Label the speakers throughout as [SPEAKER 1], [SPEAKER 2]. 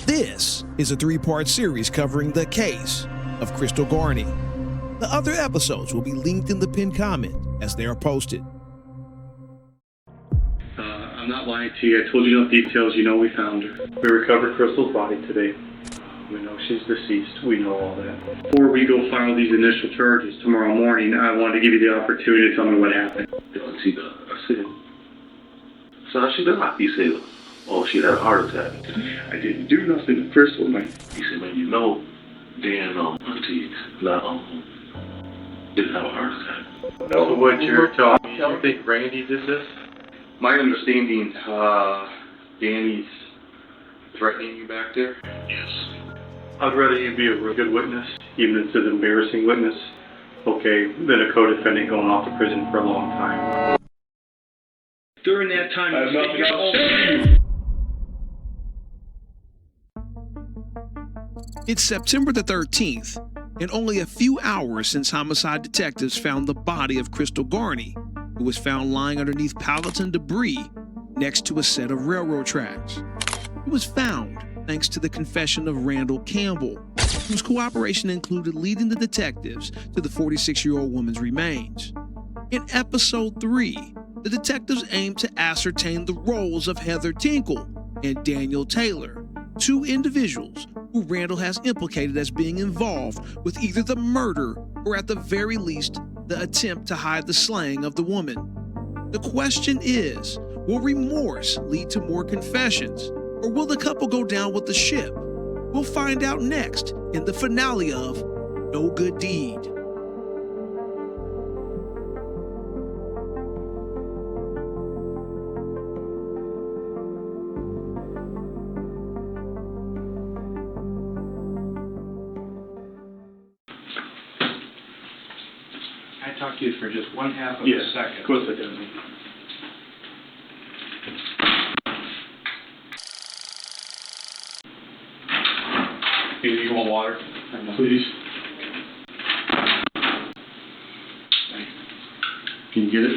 [SPEAKER 1] This is a 3-part series covering the case of Crystal Garney. The other episodes will be linked in the pinned comment as they are posted.
[SPEAKER 2] I'm not lying to you. I told you enough details. You know we found her. We recovered Crystal's body today. We know she's deceased. We know all that. Before we go file these initial charges tomorrow morning, I wanted to give you the opportunity to tell me what happened.
[SPEAKER 3] I said, so how she died? He said, oh, she had a heart attack.
[SPEAKER 2] I didn't do nothing to Crystal, man.
[SPEAKER 3] He said, man, you know, Dan, auntie, didn't have a heart attack.
[SPEAKER 2] So what you're telling me, you think Randy did this? My understanding, Danny's threatening you back there?
[SPEAKER 3] Yes.
[SPEAKER 2] I'd rather you be a real good witness, even if it's an embarrassing witness, okay, than a co-defendant going off to prison for a long time. During that time,
[SPEAKER 3] I have nothing else to say.
[SPEAKER 1] It's September the 13th, and only a few hours since homicide detectives found the body of Crystal Garney, who was found lying underneath pallets and debris next to a set of railroad tracks. It was found thanks to the confession of Randall Campbell, whose cooperation included leading the detectives to the 46-year-old woman's remains. In episode 3, the detectives aimed to ascertain the roles of Heather Tinkle and Daniel Taylor, two individuals who Randall has implicated as being involved with either the murder or at the very least the attempt to hide the slaying of the woman. The question is, will remorse lead to more confessions, or will the couple go down with the ship? We'll find out next in the finale of No Good Deed.
[SPEAKER 4] I talked to you for just 1/2 of
[SPEAKER 2] Yes,
[SPEAKER 4] a second.
[SPEAKER 2] of course I did. You want water? Please. Can you get it?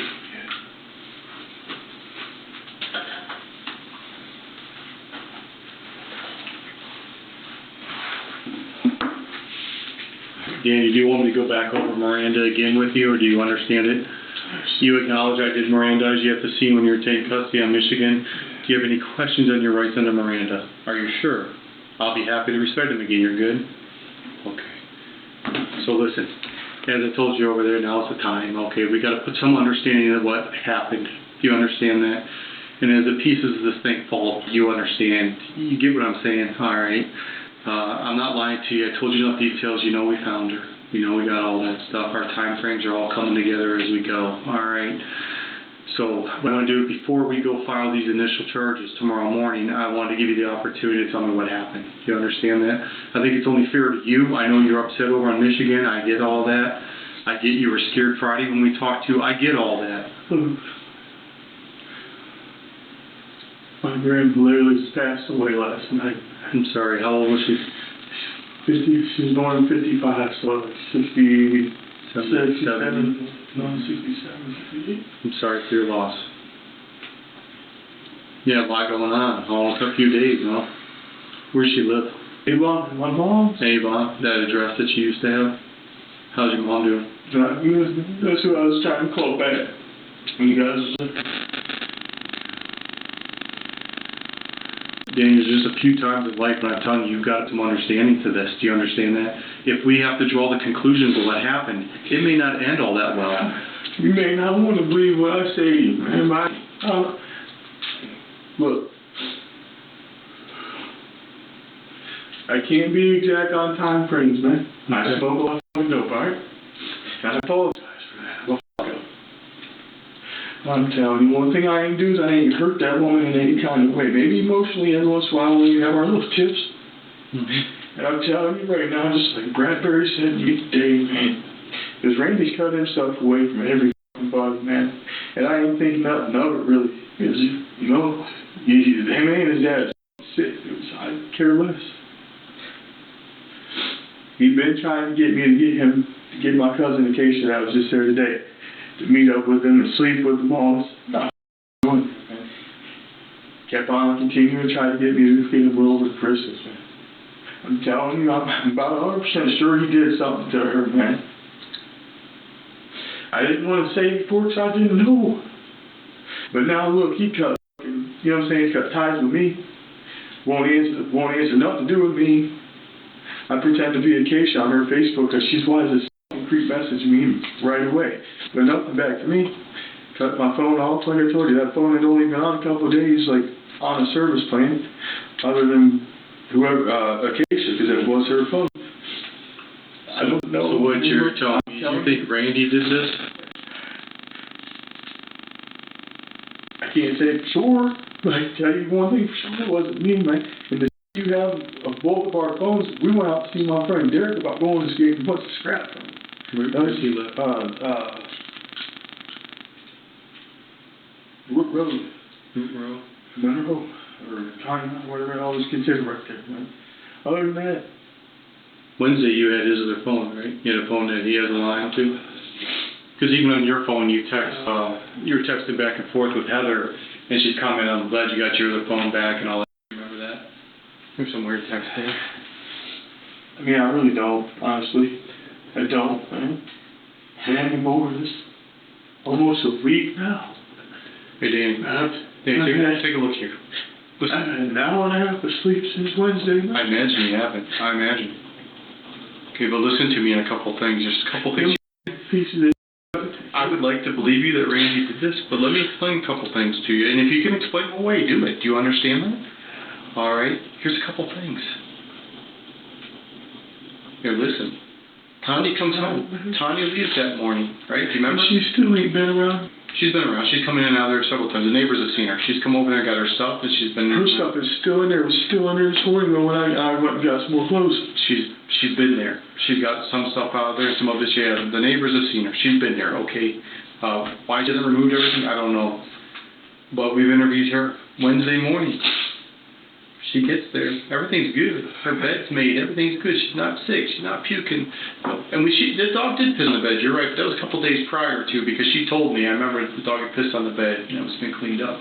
[SPEAKER 2] Danny, do you want me to go back over Miranda again with you, or do you understand it? You acknowledge I did Miranda's. You have to see when you're taking custody on Michigan. Do you have any questions on your rights under Miranda? Are you sure? I'll be happy to respect them again. You're good? Okay. So listen, as I told you over there, now's the time. Okay, we got to put some understanding of what happened. Do you understand that? And as the pieces of this thing fall, you understand. You get what I'm saying? All right. I'm not lying to you. I told you enough details. You know we found her. You know we got all that stuff. Our time frames are all coming together as we go. All right. So what I want to do before we go file these initial charges tomorrow morning, I want to give you the opportunity to tell me what happened. Do you understand that? I think it's only fair to you. I know you're upset over on Michigan. I get all that. I get you were scared Friday when we talked to you. I get all that.
[SPEAKER 5] My grandma literally just passed away last night.
[SPEAKER 2] I'm sorry. How old was she?
[SPEAKER 5] 50. She was born in 55, so 67.
[SPEAKER 2] 70.
[SPEAKER 5] No, 67, 68.
[SPEAKER 2] I'm sorry for your loss. Yeah, a lot going on. All in a few days, you know. Where'd she live?
[SPEAKER 5] Avon, my mom.
[SPEAKER 2] Avon, that address that she used to have. How's your mom doing?
[SPEAKER 5] That's who I was trying to call back. When you guys.
[SPEAKER 2] Danny, there's just a few times in life when I'm telling you, you've got some understanding to this. Do you understand that? If we have to draw the conclusions of what happened, it may not end all that well.
[SPEAKER 5] You may not want to believe what I say, man. Look, I can't be exact on time frames, man. I spoke a lot of dope, alright? I apologize for that. Go fuck up. I'm telling you, one thing I ain't do is I ain't hurt that woman in any kind of way. Maybe emotionally every once in a while when we have our little tips. Mm-hmm. And I'm telling you right now, just like Bradbury said, you day, man. Because Randy's cut himself away from every fucking body, man. And I ain't think nothing of it, really. Because, you know, him and his dad sick. I care less. He'd been trying to get me to get my cousin Acacia that was just there today, to meet up with him and sleep with them all. Not doing it, man. kept on continuing to try to get me to get him over to Christmas, man. I'm telling you, I'm about 100% sure he did something to her, man. I didn't want to say before because I didn't know. But now look, he cut, you know what I'm saying, he's got ties with me. Won't answer nothing to do with me. I pretend to be Acacia on her Facebook because she's wise as creep message me right away. But nothing back to me. Cut my phone off, like I told you. That phone had only been on a couple of days, like on a service plan, other than whoever, Acacia, because it was her phone. I don't know.
[SPEAKER 2] So what you're telling me, you think Randy did this?
[SPEAKER 5] I can't say for sure, but I can tell you one thing for sure, it wasn't me, man. And the you have of both of our phones, we went out to see my friend Derek about going to skate and put some scrap from him.
[SPEAKER 2] Where does he live?
[SPEAKER 5] Root Road.
[SPEAKER 2] Monroe?
[SPEAKER 5] Or China, whatever it all is considered right there, man. Other than that,
[SPEAKER 2] Wednesday you had his other phone, right? You had a phone that he has a line to? Because even on your phone you text, you were texting back and forth with Heather, and she's commenting, I'm glad you got your other phone back and all that. Remember that? There's some weird text there.
[SPEAKER 5] I mean, I really don't, honestly. I don't, man. Anymore. This almost a week now.
[SPEAKER 2] Hey, Danny. Danny, take a look here. Listen.
[SPEAKER 5] I've had an hour and a half of sleep since Wednesday night.
[SPEAKER 2] I imagine you haven't. I imagine. Okay, but listen to me on a couple things. There's a couple things.
[SPEAKER 5] Pieces of
[SPEAKER 2] I would like to believe you that Randy did this, but let me explain a couple things to you. And if you can explain away, do it. Do you understand that? All right. Here's a couple things. Here, listen. Tanya comes home. Tanya leaves that morning, right? Do you remember?
[SPEAKER 5] She still ain't been around.
[SPEAKER 2] She's been around. She's come in and out there several times. The neighbors have seen her. She's come over there and got her stuff, and she's been.
[SPEAKER 5] Her stuff is still in there. It was still in there this morning when I went and got some more clothes.
[SPEAKER 2] She's been there. She's got some stuff out there, some of it she hasn't. The neighbors have seen her. She's been there. Okay. Why she hasn't removed everything, I don't know. But we've interviewed her Wednesday morning. She gets there. Everything's good. Her bed's made. Everything's good. She's not sick. She's not puking. And the dog did piss on the bed. You're right. But that was a couple days prior to, because she told me. I remember the dog had pissed on the bed and it was been cleaned up.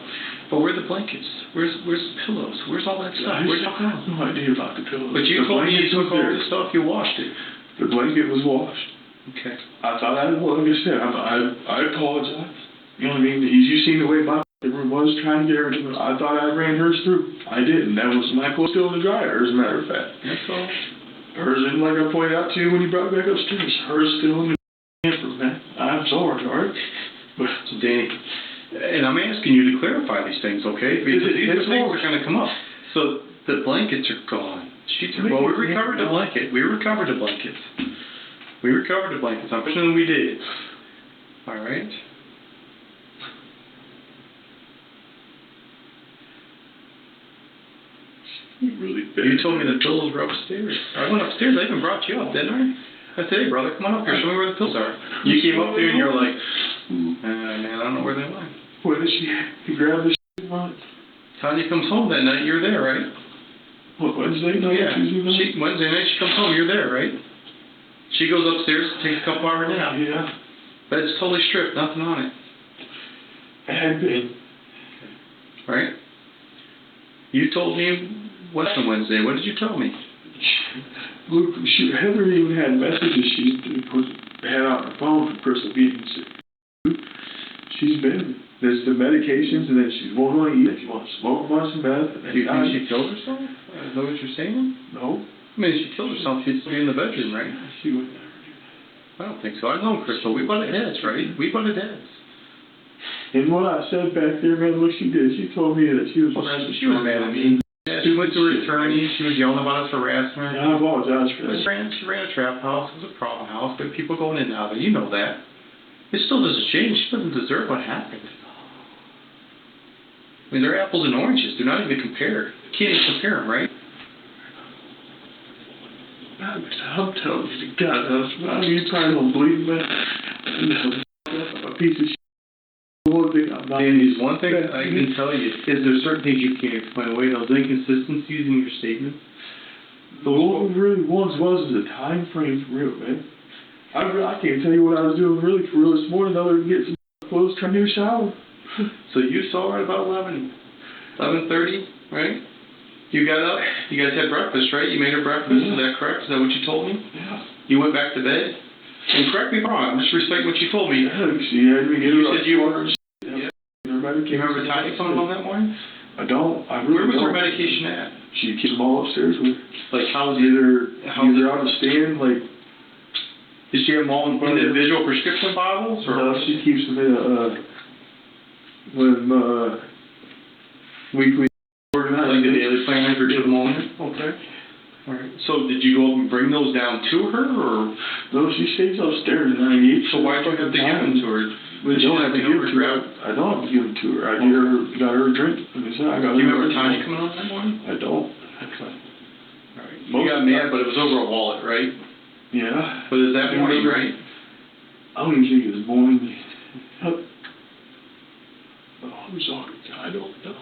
[SPEAKER 2] But where are the blankets? Where's the pillows? Where's all that stuff? Where's it
[SPEAKER 5] I have no idea about the pillows.
[SPEAKER 2] But you told me you took all this stuff. You washed it.
[SPEAKER 5] The blanket was washed.
[SPEAKER 2] Okay.
[SPEAKER 5] I thought well, like I said, I apologize. You know what I mean? You seen the way my room was trying to get everything. I thought I ran hers through. I didn't. That was my clothes still in the dryer, as a matter of fact.
[SPEAKER 2] That's all.
[SPEAKER 5] Hers, and like I pointed out to you when you brought it back upstairs, hers still in the hamper, man. I'm sorry, all right? But
[SPEAKER 2] So, Danny, and I'm asking you to clarify these things, okay? Because these things are going to come up. So the blankets are gone. Well, we recovered the blanket. We recovered the blankets. I'm pushing we did. All right.
[SPEAKER 5] really bad.
[SPEAKER 2] You told me the pillows were upstairs. I went upstairs. I even brought you up, didn't I? I said, hey, brother, come on up here. Show me where the pillows are. You came up there and you're like, man, I don't know where they went.
[SPEAKER 5] What did she grab the shit on?
[SPEAKER 2] Tanya comes home that night. You're there, right?
[SPEAKER 5] What, Wednesday night?
[SPEAKER 2] Yeah.
[SPEAKER 5] Tuesday night?
[SPEAKER 2] Wednesday night she comes home. You're there, right? She goes upstairs, takes a couple hour nap.
[SPEAKER 5] Yeah.
[SPEAKER 2] Bed's totally stripped, nothing on it.
[SPEAKER 5] It had been.
[SPEAKER 2] Right? You told me what happened Wednesday. What did you tell me?
[SPEAKER 5] Look, Heather even had messages she had on her phone for Crystal being sick. She's been. There's the medications, and then she won't want to eat. She wants to smoke a bunch of meth.
[SPEAKER 2] Do you think she killed herself? Is that what you're saying?
[SPEAKER 5] No.
[SPEAKER 2] I mean, if she killed herself, she'd still be in the bedroom, right?
[SPEAKER 5] She would never do that.
[SPEAKER 2] I don't think so. I know Crystal. We butted heads, right? We butted heads.
[SPEAKER 5] And what I said back there, man, what she did, she told me that she was...
[SPEAKER 2] Well, she was mad at me. Yeah, she went to her attorney. She was yelling about us harassing her.
[SPEAKER 5] Yeah, I apologize for that.
[SPEAKER 2] She ran a trap house. It was a problem house. But people going in and out of it. You know that. It still doesn't change. She doesn't deserve what happened. I mean, they're apples and oranges. They're not even compared. You can't even compare them, right?
[SPEAKER 5] I'm telling you, God, I mean, you probably don't believe me. I'm a piece of shit.
[SPEAKER 2] Danny, one thing I can tell you is there certain things you can't explain away. Those inconsistencies in your statement.
[SPEAKER 5] What we really was the time frame for real, man. I can't tell you what I was doing really for real this morning other than get some clothes, trying to do a shower.
[SPEAKER 2] So you saw her at about 11? 11:30, right? You got up, you guys had breakfast, right? You made her breakfast, is that correct? Is that what you told me?
[SPEAKER 5] Yeah.
[SPEAKER 2] You went back to bed? And correct me if I'm wrong, I'm just reciting what you told me.
[SPEAKER 5] Yeah, she had me get
[SPEAKER 2] You
[SPEAKER 5] her
[SPEAKER 2] said you
[SPEAKER 5] were.
[SPEAKER 2] yeah.
[SPEAKER 5] Everybody
[SPEAKER 2] Do you remember the time you phoned on that morning?
[SPEAKER 5] I don't. I really
[SPEAKER 2] Where was
[SPEAKER 5] don't.
[SPEAKER 2] her medication at?
[SPEAKER 5] She keeps them all upstairs with her.
[SPEAKER 2] Like, how was it?
[SPEAKER 5] Either on the stand, like.
[SPEAKER 2] Did she have them all in individual prescription bottles? Or?
[SPEAKER 5] No, she keeps them in weekly organized.
[SPEAKER 2] Like the daily planners or to the moment?
[SPEAKER 5] Okay.
[SPEAKER 2] Alright. So did you go up and bring those down to her, or?
[SPEAKER 5] No, she stays upstairs and I eat.
[SPEAKER 2] So why'd you have to give them to her?
[SPEAKER 5] I don't have to give them to her. I don't have to give them to her. I got her a drink. Like I said, I got her.
[SPEAKER 2] Do you remember Tanya coming on that morning?
[SPEAKER 5] I don't.
[SPEAKER 2] Okay. Alright. You got mad, but it was over a wallet, right?
[SPEAKER 5] Yeah.
[SPEAKER 2] But it's that morning, right?
[SPEAKER 5] I don't even think it was morning. Oh, I'm sorry. I don't know.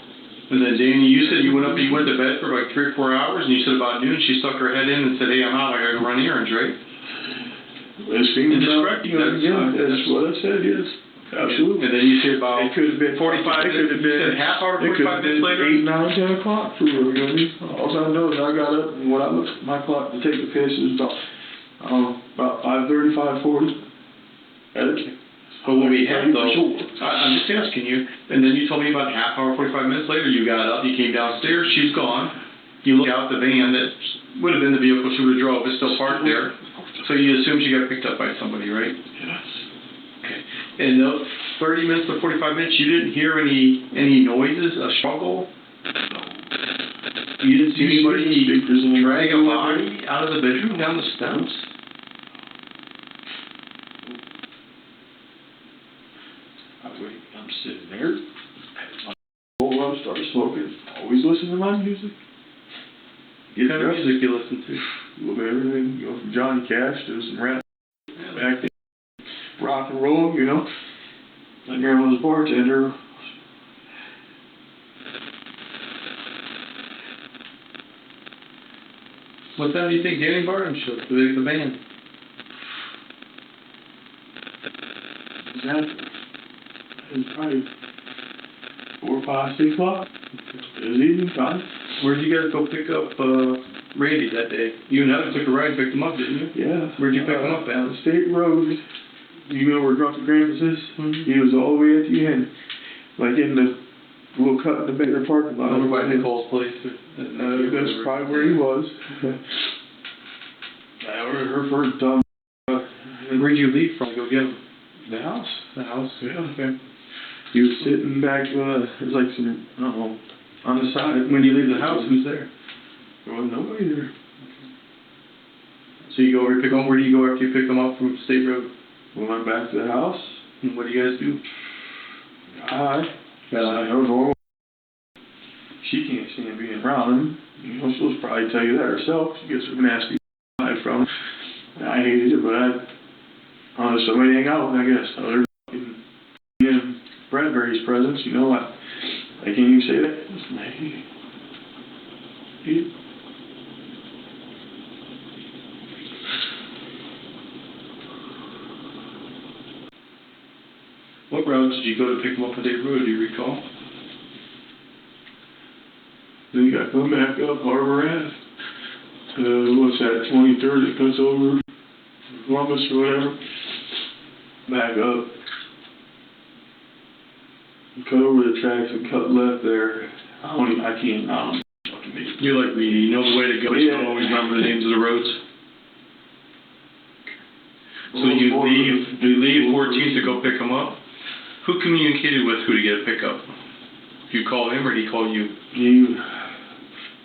[SPEAKER 2] And then Danny, you said you went up and you went to bed for like 3 or 4 hours, and you said about noon she stuck her head in and said, "Hey, I'm out. I gotta go run errands," right?
[SPEAKER 5] It seems
[SPEAKER 2] correct.
[SPEAKER 5] That's what I said. Yes, absolutely.
[SPEAKER 2] And then you said about
[SPEAKER 5] it could have been
[SPEAKER 2] 45 minutes.
[SPEAKER 5] It could have been
[SPEAKER 2] You said half hour, 45 minutes later.
[SPEAKER 5] 8, 9, 10 o'clock for her. You know what I mean? All I know is I got up and when I looked at my clock to take the piss, it was about 5:30, 5:40.
[SPEAKER 2] But what we had though, I'm just asking you, and then you told me about half hour, 45 minutes later, you got up, you came downstairs, she's gone. You looked out the van that would have been the vehicle she would have drove, it's still parked there. So you assume she got picked up by somebody, right?
[SPEAKER 5] Yes.
[SPEAKER 2] Okay. And those 30 minutes to 45 minutes, you didn't hear any noises, a struggle? You didn't see anybody drag a body out of the bedroom down the steps?
[SPEAKER 5] I'm sitting there. Roll up, start smoking. Always listen to my music.
[SPEAKER 2] What kind of music you listen to?
[SPEAKER 5] A little bit of everything. You know, from Johnny Cash to some rap, back then, rock and roll. You know, my grandma's a bartender.
[SPEAKER 2] What time do you think Danny Barton should the band?
[SPEAKER 5] Exactly. It was probably 4, 5, 6 o'clock. It was evening time.
[SPEAKER 2] Where'd you guys go pick up Randy that day? You and Heather took a ride and picked him up, didn't you?
[SPEAKER 5] Yeah.
[SPEAKER 2] Where'd you pick him up at?
[SPEAKER 5] The state road. You know where Drunken Grandpa's is?
[SPEAKER 2] Mm-hmm.
[SPEAKER 5] He was all the way at the end. Like in the little cut in the bigger parking lot.
[SPEAKER 2] Over by Nicole's place.
[SPEAKER 5] That's probably where he was. Her first dumb.
[SPEAKER 2] Where'd you leave from to go get him?
[SPEAKER 5] The house.
[SPEAKER 2] The house?
[SPEAKER 5] Yeah. Okay. He was sitting back, there's like some, I don't know, on the side.
[SPEAKER 2] When you leave the house, who's there?
[SPEAKER 5] There was nobody there.
[SPEAKER 2] So you go over to pick him up. Where do you go after you pick him up from State Road?
[SPEAKER 5] We went back to the house.
[SPEAKER 2] And what do you guys do?
[SPEAKER 5] Hi. That was normal. She can't stand being around him. You know, she'll probably tell you that herself. She gets a nasty eye from him. I hated it, but honestly, somebody hang out with, I guess. Other than Bradbury's presence, you know, I can't even say that.
[SPEAKER 2] What route did you go to pick him up on State Road, do you recall?
[SPEAKER 5] Then you got to come back up Harbor Ave. What's that, 23rd that cuts over Columbus or whatever? Back up. Cut over the tracks and cut left there. I don't fucking make it.
[SPEAKER 2] You're like me, you know the way to go, but you don't always remember the names of the roads. So you leave 14th to go pick him up? Who communicated with who to get a pickup? You called him or did he call you?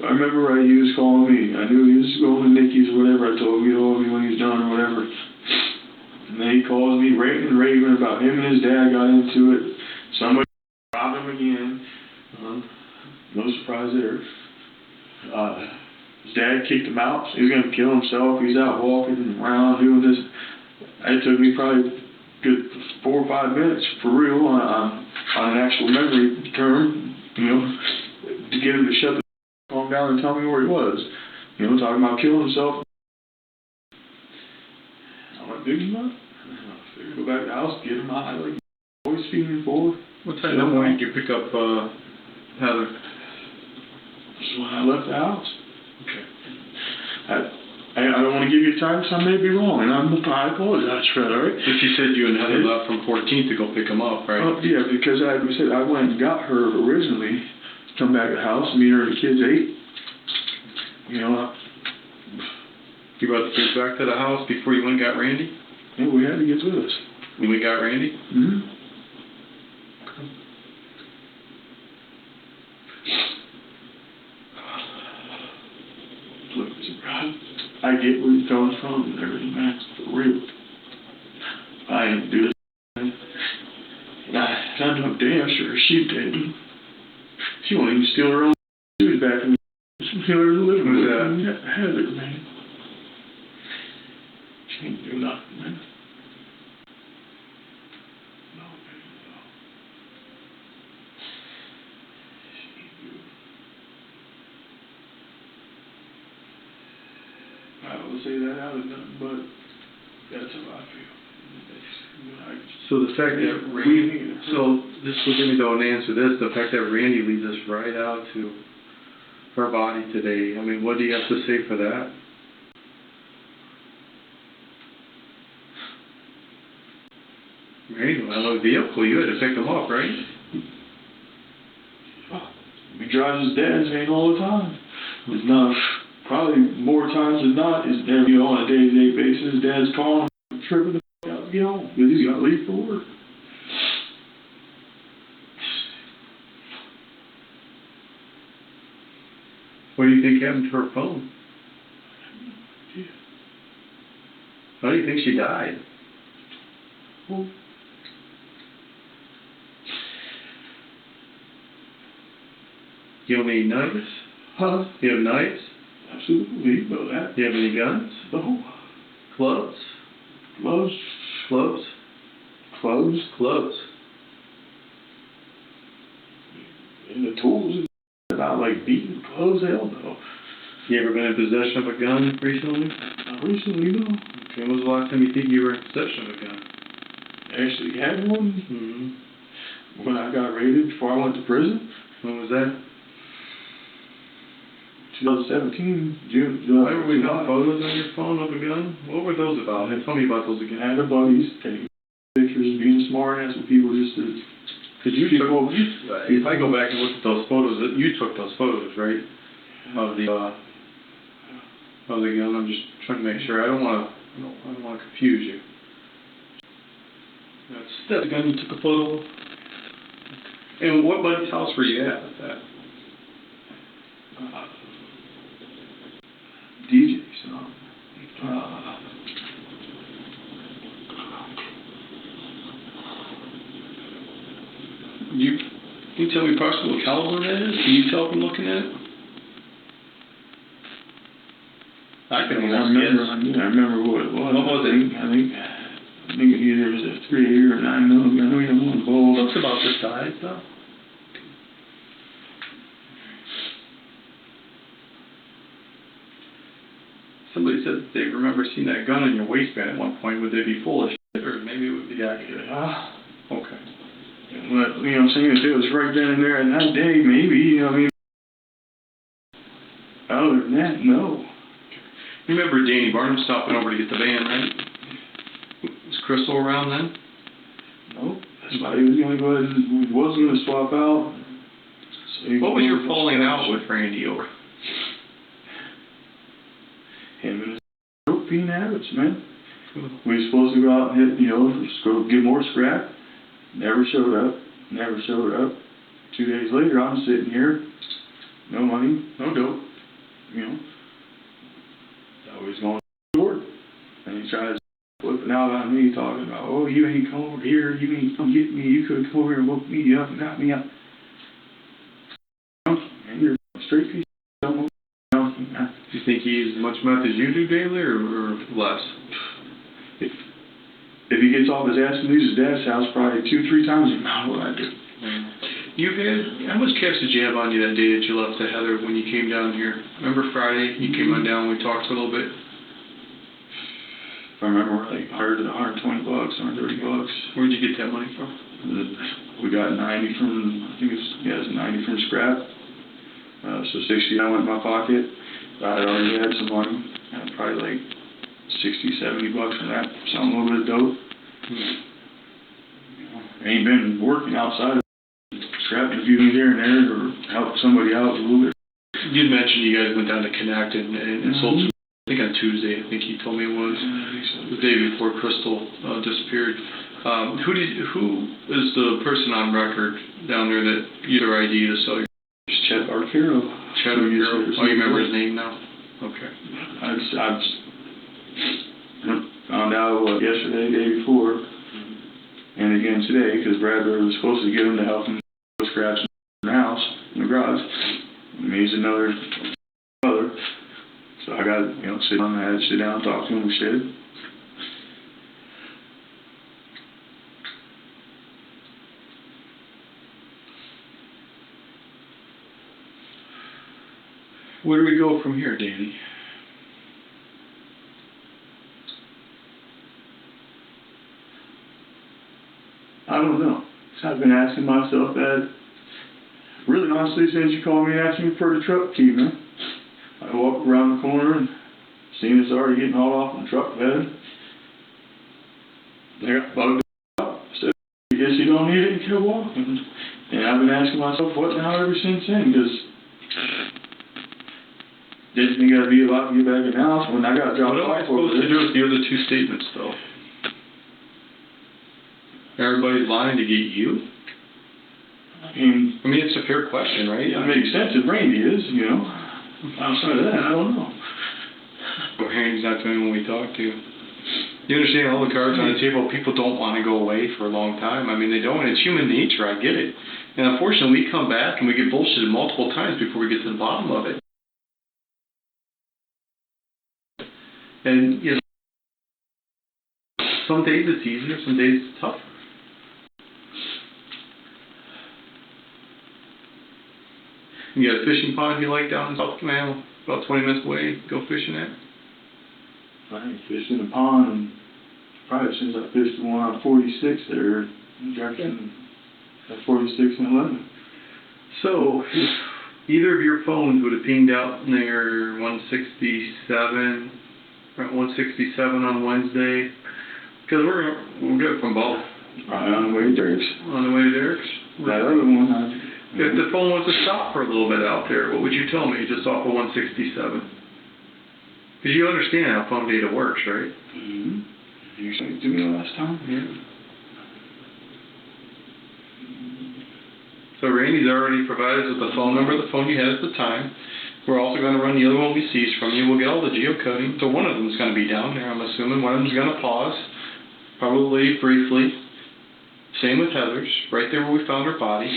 [SPEAKER 5] I remember he was calling me. I knew he was going to Nikki's or whatever. I told him, get hold of me when he's done or whatever. And then he calls me ranting and raving about him and his dad got into it. Somebody robbed him again. No surprise there. His dad kicked him out. So he's going to kill himself. He's out walking around doing this. It took me probably good 4 or 5 minutes for real on an actual memory term, you know, to get him to shut the calm down and tell me where he was. You know, talking about killing himself. I went big him up. I figured go back to the house, get him high, like always feeding forward.
[SPEAKER 2] What time that morning did you pick up Heather?
[SPEAKER 5] Just when I left the house.
[SPEAKER 2] Okay.
[SPEAKER 5] I don't want to give you time, so I may be wrong, and I apologize for that, all right?
[SPEAKER 2] But you said you and Heather left from 14th to go pick him up, right?
[SPEAKER 5] Yeah, because we said I went and got her originally, come back to the house, meet her and the kids 8. You know,
[SPEAKER 2] You brought the kids back to the house before you went and got Randy?
[SPEAKER 5] yeah, we had the kids with us.
[SPEAKER 2] When we got Randy?
[SPEAKER 5] Mm-hmm. Look, I get where you're coming from and everything, man, for real. I ain't do this. And I know damn sure she didn't. She won't even steal her own shoes back in the living room.
[SPEAKER 2] Who's that?
[SPEAKER 5] Heather, man. She ain't do nothing, man. No, man, no. She ain't do it. I don't say that out of nothing, but that's how I feel.
[SPEAKER 2] So the fact that Randy, so this will give me though an answer to this, the fact that Randy leads us right out to her body today, I mean, what do you have to say for that? Randy, I know vehicle, you had to pick him up, right?
[SPEAKER 5] We drive his dad's van all the time. It's not, probably more times than not, is there, you know, on a day-to-day basis, dad's calling, tripping the f*** out to get home, because he's got to leave for work.
[SPEAKER 2] What do you think happened to her phone?
[SPEAKER 5] Yeah.
[SPEAKER 2] How do you think she died?
[SPEAKER 5] Well,
[SPEAKER 2] You have any knives?
[SPEAKER 5] huh?
[SPEAKER 2] You have knives?
[SPEAKER 5] Absolutely, you know that.
[SPEAKER 2] Do you have any guns?
[SPEAKER 5] No.
[SPEAKER 2] Clubs?
[SPEAKER 5] Gloves.
[SPEAKER 2] Clubs?
[SPEAKER 5] Clubs.
[SPEAKER 2] Clubs.
[SPEAKER 5] And the tools, not like beating clothes, hell no.
[SPEAKER 2] You ever been in possession of a gun recently?
[SPEAKER 5] Not recently, no.
[SPEAKER 2] Okay, when was the last time you think you were in possession of a gun?
[SPEAKER 5] Actually had one
[SPEAKER 2] Mm-hmm.
[SPEAKER 5] when I got raided before I went to prison.
[SPEAKER 2] When was that?
[SPEAKER 5] 2017, June.
[SPEAKER 2] Remember we got photos on your phone of a gun? What were those about? Tell me about those again.
[SPEAKER 5] I had a buddies taking pictures, being smart ass with people just to.
[SPEAKER 2] If I go back and look at those photos, you took those photos, right? Of the gun. I'm just trying to make sure. I don't want to confuse you. That's the gun you took a photo of. And what buddy's house were you at that?
[SPEAKER 5] DJ, so.
[SPEAKER 2] Can you tell me approximately what caliber that is? Can you tell from looking at it? I can almost guess.
[SPEAKER 5] I remember what it was.
[SPEAKER 2] What was it?
[SPEAKER 5] I think it either was a 3/8 or 9 millimeter. I know you have one bulb.
[SPEAKER 2] Looks about this size, though. Somebody said that they remember seeing that gun in your waistband at one point. Would they be full of shit, or maybe it would be accurate? Okay.
[SPEAKER 5] But, you know what I'm saying, if it was right then and there in that day, maybe, you know what I mean? Other than that, no.
[SPEAKER 2] You remember Danny Barnum stopping over to get the van, right? Was Crystal around then?
[SPEAKER 5] No. That's why he was going to go ahead and wasn't going to swap out. So
[SPEAKER 2] What was your falling out with Randy over?
[SPEAKER 5] Him and his being habits, man. We were supposed to go out and hit, you know, just go get more scrap. Never showed up. 2 days later, I'm sitting here, no money, no dope, you know. So he's going short. And he tries flipping out on me, talking about, oh, you ain't come over here, you ain't come get me, you could have come over here and woke me up and got me up. And you're a straight piece of shit.
[SPEAKER 2] Do you think he uses as much meth as you do daily, or less?
[SPEAKER 5] If he gets off his ass and leaves his dad's house, probably 2-3 times the amount of what I do.
[SPEAKER 2] How much cash did you have on you that day that you left to Heather when you came down here? Remember Friday, you came on down and we talked a little bit?
[SPEAKER 5] if I remember right, 120 bucks, 130 bucks.
[SPEAKER 2] Where'd you get that money from?
[SPEAKER 5] We got 90 from, I think it's 90 from scrap. So 60 I went in my pocket. I had already had some money. Probably like 60, 70 bucks from that. Selling a little bit of dope. Ain't been working outside of scrapping a few things here and there or help somebody out a little bit.
[SPEAKER 2] You'd mentioned you guys went down to Connect and sold some, I think on Tuesday, I think you told me it was, the day before Crystal disappeared. Who is the person on record down there that either ID to sell your?
[SPEAKER 5] Chet Arcaro.
[SPEAKER 2] Chet Arcaro. Oh, you remember his name now? Okay.
[SPEAKER 5] I found out yesterday, day before, and again today, because Bradbury was supposed to get him to help him with scraps in the house, in the garage. I mean, he's another brother. So I got, I had to sit down and talk to him, we said.
[SPEAKER 2] Where do we go from here, Danny?
[SPEAKER 5] I don't know. I've been asking myself that, really honestly, since you called me and asked me for the truck key, man. I walk around the corner and seen it's already getting hauled off in the truck bed. They got bugged out. I said, I guess you don't need it and kept walking. And I've been asking myself what now ever since then, because didn't think I'd be allowed to get back in the house when I got dropped off.
[SPEAKER 2] What am I supposed to do with the other two statements, though? Everybody's lying to get you?
[SPEAKER 5] I mean,
[SPEAKER 2] it's a fair question, right?
[SPEAKER 5] It makes sense if Randy is, Outside of that, I don't know.
[SPEAKER 2] Well, Randy's not the only one we talk to. You understand all the cards on the table, people don't want to go away for a long time. They don't. It's human nature, I get it. And unfortunately, we come back and we get bullshitted multiple times before we get to the bottom of it. And, some days it's easier, some days it's tougher. You got a fishing pond you like down in South Canal, about 20 minutes away, go fishing at?
[SPEAKER 5] I ain't fished in the pond, and probably since I fished the one on 46 there, in Jefferson, at 46 and 11.
[SPEAKER 2] So, if either of your phones would have pinged out near 167, around 167 on Wednesday, because we'll get from both.
[SPEAKER 5] Right on the way to Derek's.
[SPEAKER 2] On the way to Derek's?
[SPEAKER 5] That other one,
[SPEAKER 2] if the phone was to stop for a little bit out there, what would you tell me just off of 167? Because you understand how phone data works, right?
[SPEAKER 5] Mm-hmm. You said it to me last time?
[SPEAKER 2] Yeah. So Randy's already provided us with the phone number of the phone you had at the time. We're also going to run the other one we seized from you. We'll get all the geocoding. So one of them is going to be down there, I'm assuming. One of them is going to pause, probably briefly. Same with Heather's, right there where we found her body.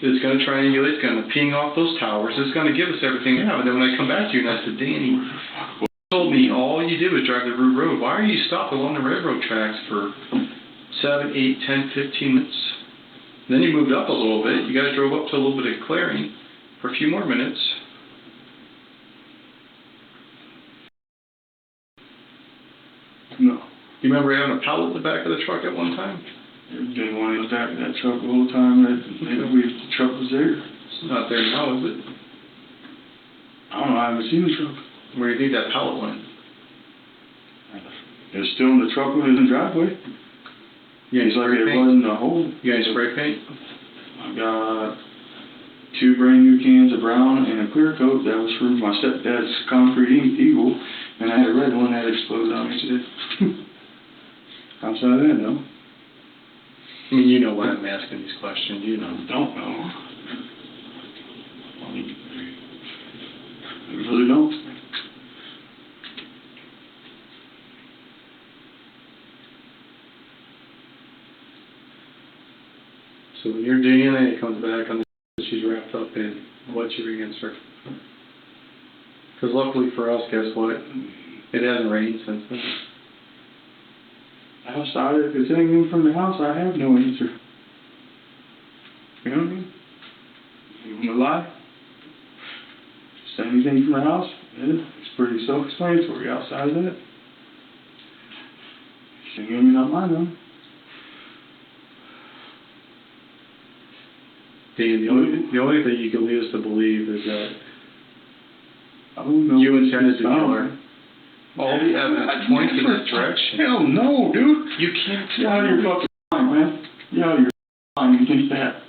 [SPEAKER 2] It's going to triangulate, it's going to ping off those towers, it's going to give us everything we have. And then when I come back to you and I said, Danny, you told me all you did was drive the Route Road. Why are you stopped along the railroad tracks for 7, 8, 10, 15 minutes? And then you moved up a little bit. You guys drove up to a little bit of clearing for a few more minutes.
[SPEAKER 5] No.
[SPEAKER 2] You remember having a pallet in the back of the truck at one time?
[SPEAKER 5] There's been one in the back of that truck the whole time that the truck was there.
[SPEAKER 2] It's not there now, is it?
[SPEAKER 5] I don't know, I haven't seen the truck.
[SPEAKER 2] Where do you think that pallet went?
[SPEAKER 5] It's still in the truck in the driveway. It's like it wasn't a hole.
[SPEAKER 2] You got any spray paint?
[SPEAKER 5] I got 2 brand new cans of brown and a clear coat that was from my stepdad's concrete Eagle, and I had a red one that exploded on me today. Outside of that, no.
[SPEAKER 2] You know why I'm asking these questions, you know.
[SPEAKER 5] Don't know. I really don't.
[SPEAKER 2] So when your DNA comes back on the she's wrapped up in, what's your answer? Because luckily for us, guess what? It hasn't rained since then.
[SPEAKER 5] Outside, if it's anything from the house, I have no answer. You know what I mean? You want to lie? Just anything from the house, yeah, it's pretty self-explanatory outside of that. She gave me not mine, though.
[SPEAKER 2] Dan, the only thing you can lead us to believe is that
[SPEAKER 5] you
[SPEAKER 2] intended to kill her. All the evidence points in that direction.
[SPEAKER 5] Hell no, dude.
[SPEAKER 2] You can't
[SPEAKER 5] You're out of your fucking mind, man. You're out of your mind. You think that.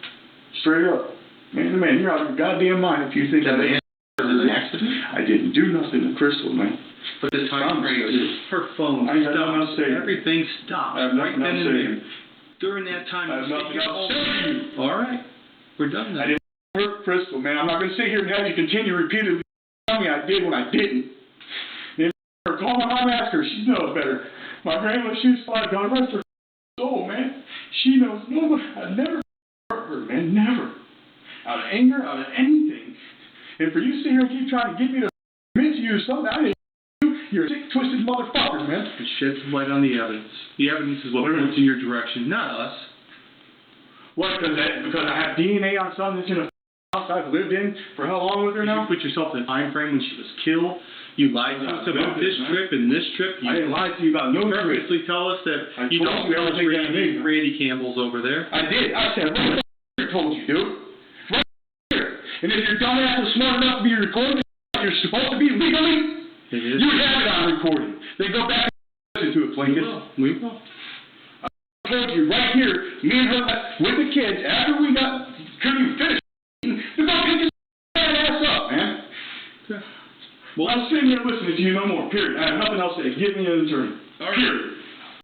[SPEAKER 5] Straight up. Man to man, you're out of your goddamn mind if you think that.
[SPEAKER 2] Was it an accident?
[SPEAKER 5] I didn't do nothing to Crystal, man.
[SPEAKER 2] But the time frame, her phone
[SPEAKER 5] I got nothing else to
[SPEAKER 2] stopped.
[SPEAKER 5] say.
[SPEAKER 2] Everything stopped.
[SPEAKER 5] I have nothing else to say.
[SPEAKER 2] During that time,
[SPEAKER 5] I have nothing else to say.
[SPEAKER 2] All right. We're done now.
[SPEAKER 5] I didn't hurt Crystal, man. I'm not going to sit here and have you continue repeatedly tell me I did when I didn't. And call my mom, ask her. She knows better. My grandma, she was 5, God rest her soul, man. She knows nobody. I never hurt her, man. Never. Out of anger, out of anything. And for you to sit here and keep trying to get me to admit to you something I didn't do, you're a sick, twisted motherfucker, man.
[SPEAKER 2] It sheds light on the evidence. The evidence is what points in your direction, not us.
[SPEAKER 5] What, because I have DNA on something that's in a house I've lived in for how long with her now?
[SPEAKER 2] You put yourself in a time frame when she was killed. You lied to us about this trip and this trip.
[SPEAKER 5] I didn't lie to you about no trip.
[SPEAKER 2] Purposely tell us that you don't know Randy Campbell's over there.
[SPEAKER 5] I did. I said, right here, told you, dude. Right here. And if your dumbass was smart enough to be recording like you're supposed to be legally, you would have it on recording. Then go back and listen to it, Plankton.
[SPEAKER 2] We will.
[SPEAKER 5] I told you right here, me and her with the kids, after we couldn't even finish, to go pick his ass up, man.
[SPEAKER 2] Yeah.
[SPEAKER 5] Well, I'm sitting here listening to you no more, period. I have nothing else to say. Give me an attorney. Period.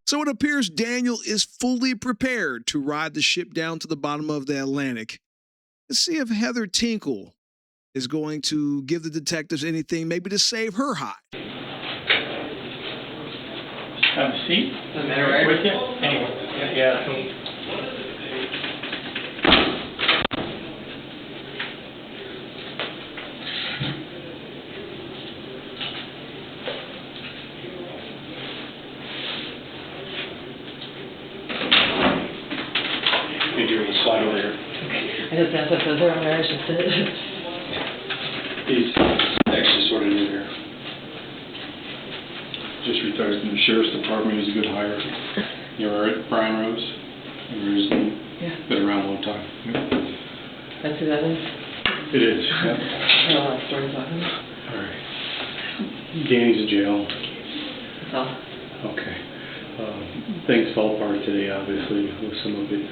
[SPEAKER 1] So it appears Daniel is fully prepared to ride the ship down to the bottom of the Atlantic and see if Heather Tinkle is going to give the detectives anything maybe to save her hide.
[SPEAKER 4] Have a seat. Doesn't matter, right? With you? Anyway. Yeah.
[SPEAKER 2] Did you slide over here?
[SPEAKER 6] I just asked if they're on there, I just did.
[SPEAKER 2] He's actually sort of new here. Just retired from the Sheriff's Department. He's a good hire. You were at Brian Rose?
[SPEAKER 6] Yeah.
[SPEAKER 2] Been around a long time.
[SPEAKER 6] That's who that is?
[SPEAKER 2] It is.
[SPEAKER 6] I know a lot of stories about him.
[SPEAKER 2] All right. Danny's in jail.
[SPEAKER 6] That's all.
[SPEAKER 2] Okay. Things fell apart today, obviously, with some of it.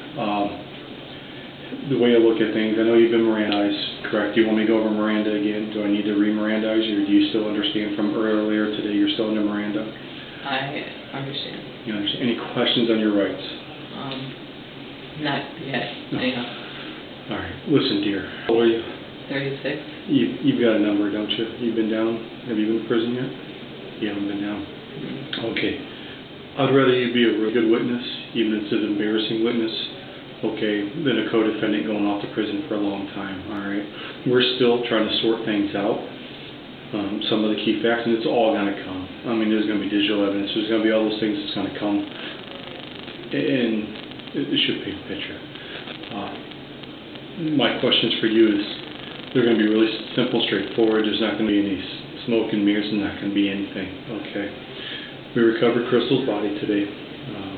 [SPEAKER 2] The way I look at things, I know you've been Mirandized, correct? Do you want me to go over Miranda again? Do I need to re-Mirandize you, or do you still understand from earlier today you're still under Miranda?
[SPEAKER 6] I understand.
[SPEAKER 2] You understand? Any questions on your rights?
[SPEAKER 6] Not yet.
[SPEAKER 2] No.
[SPEAKER 6] Anyhow.
[SPEAKER 2] All right. Listen, dear. How old are you?
[SPEAKER 6] 36.
[SPEAKER 2] You've got a number, don't you? You've been down? Have you been to prison yet? You haven't been down?
[SPEAKER 6] Mm-hmm.
[SPEAKER 2] Okay. I'd rather you be a really good witness, even if it's an embarrassing witness, okay, than a co-defendant going off to prison for a long time, all right? We're still trying to sort things out, some of the key facts, and it's all going to come. I mean, there's going to be digital evidence. There's going to be all those things that's going to come, and it should paint a picture. My questions for you is, they're going to be really simple, straightforward. There's not going to be any smoke and mirrors. There's not going to be anything, okay? We recovered Crystal's body today.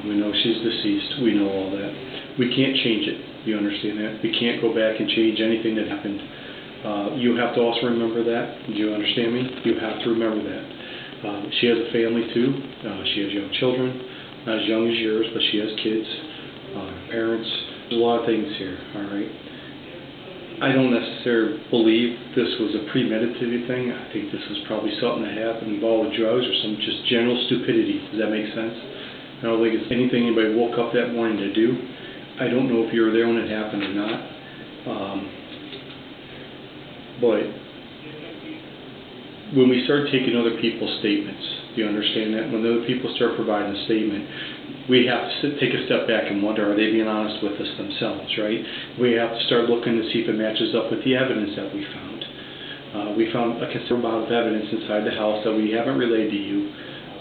[SPEAKER 2] We know she's deceased. We know all that. We can't change it. You understand that? We can't go back and change anything that happened. You have to also remember that. Do you understand me? You have to remember that. She has a family too. She has young children, not as young as yours, but she has kids, parents. There's a lot of things here, all right? I don't necessarily believe this was a premeditated thing. I think this was probably something that happened involved with drugs or some just general stupidity. Does that make sense? I don't think it's anything anybody woke up that morning to do. I don't know if you were there when it happened or not. But when we start taking other people's statements, do you understand that? When other people start providing a statement, we have to take a step back and wonder, are they being honest with us themselves, right? We have to start looking to see if it matches up with the evidence that we found. We found a considerable amount of evidence inside the house that we haven't relayed to you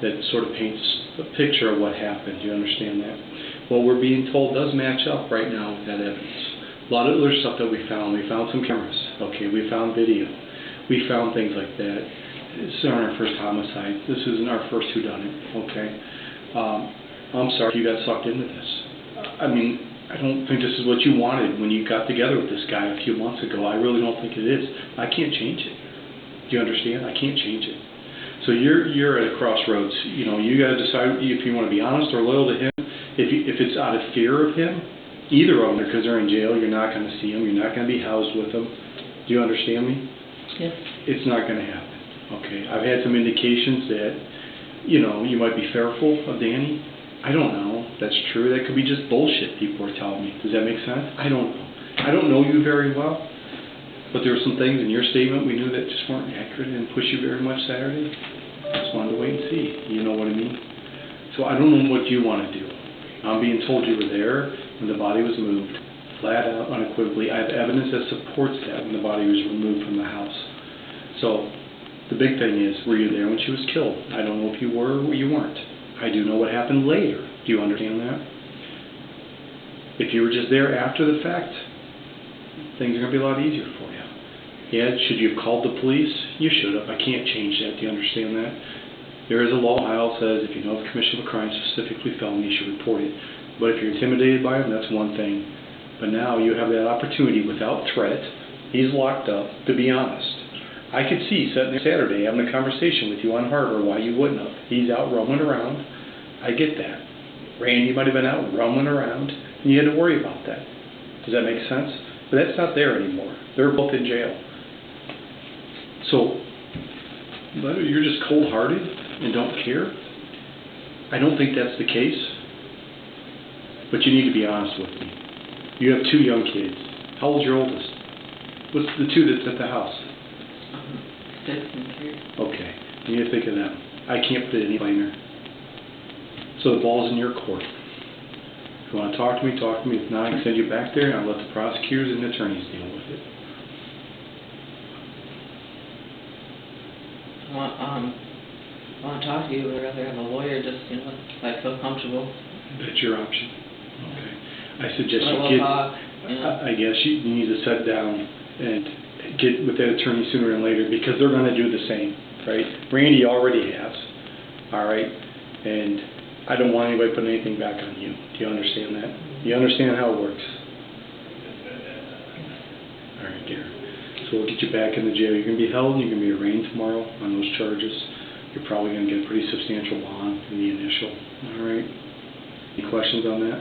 [SPEAKER 2] that sort of paints a picture of what happened. Do you understand that? What we're being told does match up right now with that evidence. A lot of other stuff that we found some cameras, okay, we found video. We found things like that. This isn't our first homicide. This isn't our first whodunit, okay? I'm sorry you got sucked into this. I mean, I don't think this is what you wanted when you got together with this guy a few months ago. I really don't think it is. I can't change it. Do you understand? I can't change it. So you're at a crossroads. You know, you got to decide if you want to be honest or loyal to him. If it's out of fear of him, either of them, because they're in jail, you're not going to see them. You're not going to be housed with them. Do you understand me?
[SPEAKER 6] Yes.
[SPEAKER 2] It's not going to happen. Okay. I've had some indications that, you know, you might be fearful of Danny. I don't know. That's true. That could be just bullshit people are telling me. Does that make sense? I don't know. I don't know you very well, but there were some things in your statement we knew that just weren't accurate and pushed you very much Saturday. Just wanted to wait and see. You know what I mean? So I don't know what you want to do. I'm being told you were there when the body was moved, flat out, unequivocally. I have evidence that supports that when the body was removed from the house. So the big thing is, were you there when she was killed? I don't know if you were or you weren't. I do know what happened later. Do you understand that? If you were just there after the fact, things are going to be a lot easier for you. Yeah, should you have called the police? You should have. I can't change that. Do you understand that? There is a law, Ohio says, if you know of the commission of a crime, specifically felony, you should report it. But if you're intimidated by him, that's one thing. But now you have that opportunity without threat. He's locked up, to be honest. I could see sitting there Saturday having a conversation with you on Harbor why you wouldn't have. He's out roaming around. I get that. Randy might have been out roaming around, and you had to worry about that. Does that make sense? But that's not there anymore. They're both in jail. So, you're just cold-hearted and don't care? I don't think that's the case. But you need to be honest with me. You have 2 young kids. How old's your oldest? What's the 2 that's at the house?
[SPEAKER 6] 6 and 3.
[SPEAKER 2] Okay, you need to think of them. I can't put it any plainer. So the ball's in your court. If you want to talk to me, talk to me. If not, I can send you back there and I'll let the prosecutors and the attorneys deal with it.
[SPEAKER 6] I want to talk to you, I'd rather have a lawyer, just, you know, if I feel comfortable.
[SPEAKER 2] That's your option. Okay. I suggest
[SPEAKER 6] But
[SPEAKER 2] you
[SPEAKER 6] we'll
[SPEAKER 2] get,
[SPEAKER 6] talk, you know.
[SPEAKER 2] I guess you need to sit down and get with that attorney sooner than later because they're going to do the same, right? Randy already has, all right? And I don't want anybody putting anything back on you. Do you understand that? You understand how it works? All right, dear. So we'll get you back in the jail. You're going to be held and you're going to be arraigned tomorrow on those charges. You're probably going to get a pretty substantial bond in the initial. All right? Any questions on that?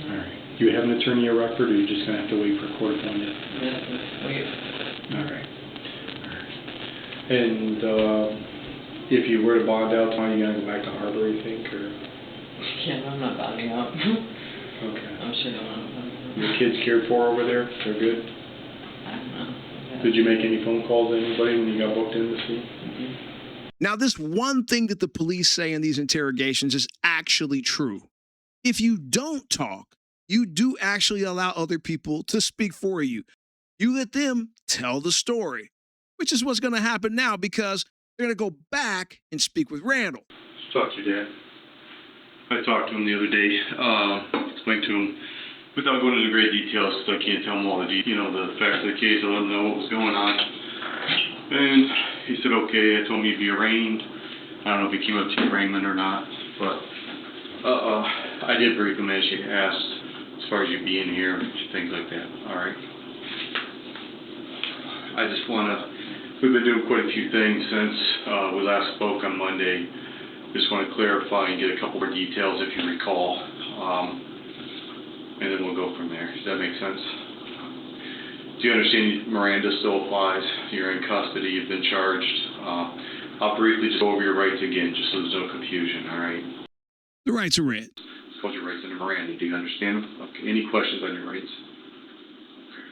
[SPEAKER 2] All right. Do you have an attorney or record, or are you just going to have to wait for a court appointment?
[SPEAKER 6] Yes, wait.
[SPEAKER 2] All right. All right. And if you were to bond out tomorrow, you going to go back to Harbor, you think, or?
[SPEAKER 6] Yeah, I'm not bonding out.
[SPEAKER 2] Okay.
[SPEAKER 6] I'm sure I'm not bonding out.
[SPEAKER 2] Your kids cared for over there? They're good?
[SPEAKER 6] I don't know. Yeah.
[SPEAKER 2] Did you make any phone calls to anybody when you got booked in this week?
[SPEAKER 6] Mhm.
[SPEAKER 1] Now, this one thing that the police say in these interrogations is actually true. If you don't talk, you do actually allow other people to speak for you. You let them tell the story, which is what's going to happen now because they're going to go back and speak with Randall.
[SPEAKER 2] Talk to your dad. I talked to him the other day, explained to him, without going into great details, because I can't tell him all the the facts of the case. I let him know what was going on. And he said, okay. I told him he'd be arraigned. I don't know if he came up to arraignment or not, but I did brief him as you asked, as far as you being here, things like that. All right. I just we've been doing quite a few things since we last spoke on Monday. Just want to clarify and get a couple more details if you recall. And then we'll go from there. Does that make sense? Do you understand Miranda still applies? You're in custody, you've been charged. I'll briefly just go over your rights again, just so there's no confusion, all right?
[SPEAKER 1] The rights are read.
[SPEAKER 2] It's called your rights under Miranda. Do you understand them? Okay. Any questions on your rights? Okay.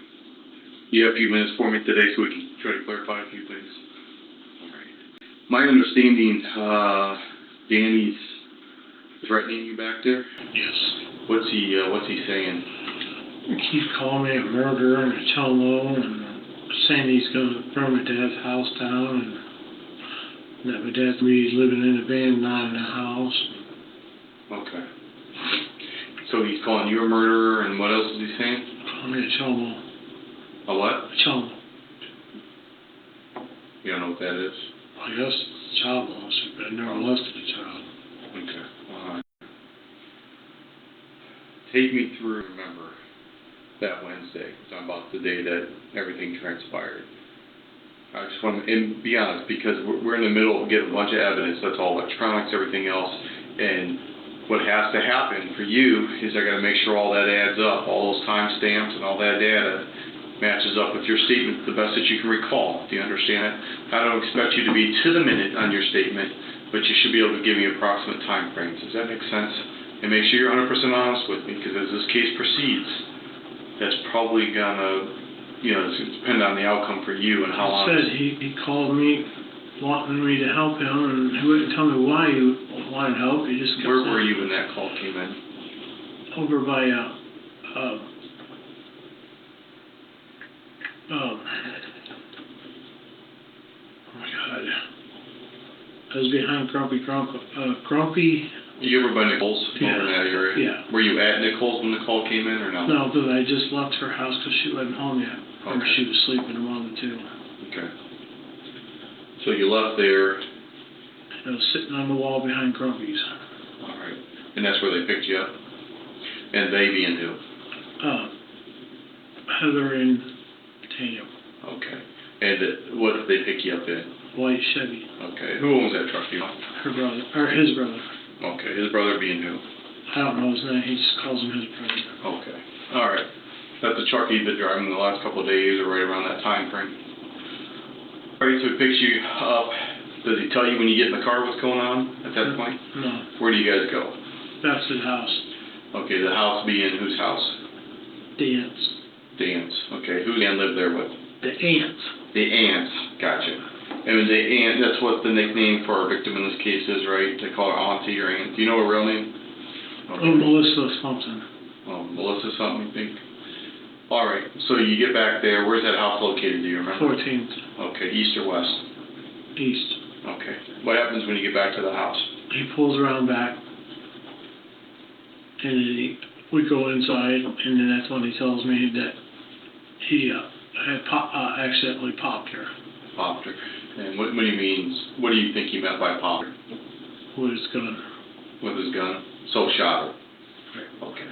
[SPEAKER 2] You have a few minutes for me today so we can try to clarify a few things. All right. My understanding, Danny's threatening you back there?
[SPEAKER 7] Yes.
[SPEAKER 2] What's he saying?
[SPEAKER 7] He keeps calling me a murderer and a chomo and saying he's going to burn my dad's house down and that my dad's living in a van, not in a house.
[SPEAKER 2] Okay. So he's calling you a murderer, and what else is he saying?
[SPEAKER 7] Calling me a chomo.
[SPEAKER 2] A what?
[SPEAKER 7] A chomo.
[SPEAKER 2] You don't know what that is?
[SPEAKER 7] I guess it's child molester, but I never molested a child.
[SPEAKER 2] Okay.
[SPEAKER 8] Take me through, remember, that Wednesday, talking about the day that everything transpired. I just want to, and be honest, because we're in the middle of getting a bunch of evidence, that's all electronics, everything else, and what has to happen for you is I got to make sure all that adds up, all those timestamps and all that data matches up with your statement the best that you can recall. Do you understand it? I don't expect you to be to the minute on your statement, but you should be able to give me approximate time frames. Does that make sense? And make sure you're 100% honest with me, because as this case proceeds, that's probably gonna, you know, it's gonna depend on the outcome for you and how long.
[SPEAKER 7] He said he called me wanting me to help him, and he wouldn't tell me why he wanted help. He just kept
[SPEAKER 8] Where
[SPEAKER 7] saying,
[SPEAKER 8] were you when that call came in?
[SPEAKER 7] over by oh my God, I was behind Grumpy.
[SPEAKER 8] You ever by Nichols?
[SPEAKER 7] Yeah.
[SPEAKER 8] Over in that area?
[SPEAKER 7] Yeah.
[SPEAKER 8] Were you at Nichols when the call came in or no?
[SPEAKER 7] No, but I just left her house because she wasn't home yet. Or
[SPEAKER 8] Okay.
[SPEAKER 7] she was sleeping in one of the two.
[SPEAKER 8] Okay. So you left there.
[SPEAKER 7] I was sitting on the wall behind Grumpy's.
[SPEAKER 8] Alright. And that's where they picked you up? And they being who?
[SPEAKER 7] Heather and Daniel.
[SPEAKER 8] Okay. And what did they pick you up in?
[SPEAKER 7] White Chevy.
[SPEAKER 8] Okay. Who owns that truck, do you know?
[SPEAKER 7] Her brother, or his brother.
[SPEAKER 8] Okay. His brother being who?
[SPEAKER 7] I don't know his name. He just calls him his brother.
[SPEAKER 8] Okay. Alright. That's the truck you've been driving the last couple of days or right around that time frame. Alright, so he picks you up. Does he tell you when you get in the car what's going on at that point?
[SPEAKER 7] No.
[SPEAKER 8] Where do you guys go?
[SPEAKER 7] Back to the house.
[SPEAKER 8] Okay, the house being whose house?
[SPEAKER 7] Dance.
[SPEAKER 8] Dan's. Okay, who Dan lived there with?
[SPEAKER 7] The aunts.
[SPEAKER 8] The aunts. Gotcha. And the aunt, that's what the nickname for our victim in this case is, right? They call her auntie or aunt. Do you know her real name? Okay.
[SPEAKER 7] Oh, Melissa something.
[SPEAKER 8] Oh, Melissa something, you think? Alright, so you get back there. Where's that house located, do you remember?
[SPEAKER 7] 14th.
[SPEAKER 8] Okay, east or west?
[SPEAKER 7] East.
[SPEAKER 8] Okay. What happens when you get back to the house?
[SPEAKER 7] He pulls around back. And then we go inside, and then that's when he tells me that he had accidentally popped her
[SPEAKER 8] Popped her. And what do you mean, what do you think he meant by popped her?
[SPEAKER 7] with his gun.
[SPEAKER 8] With his gun? So shot her? Okay.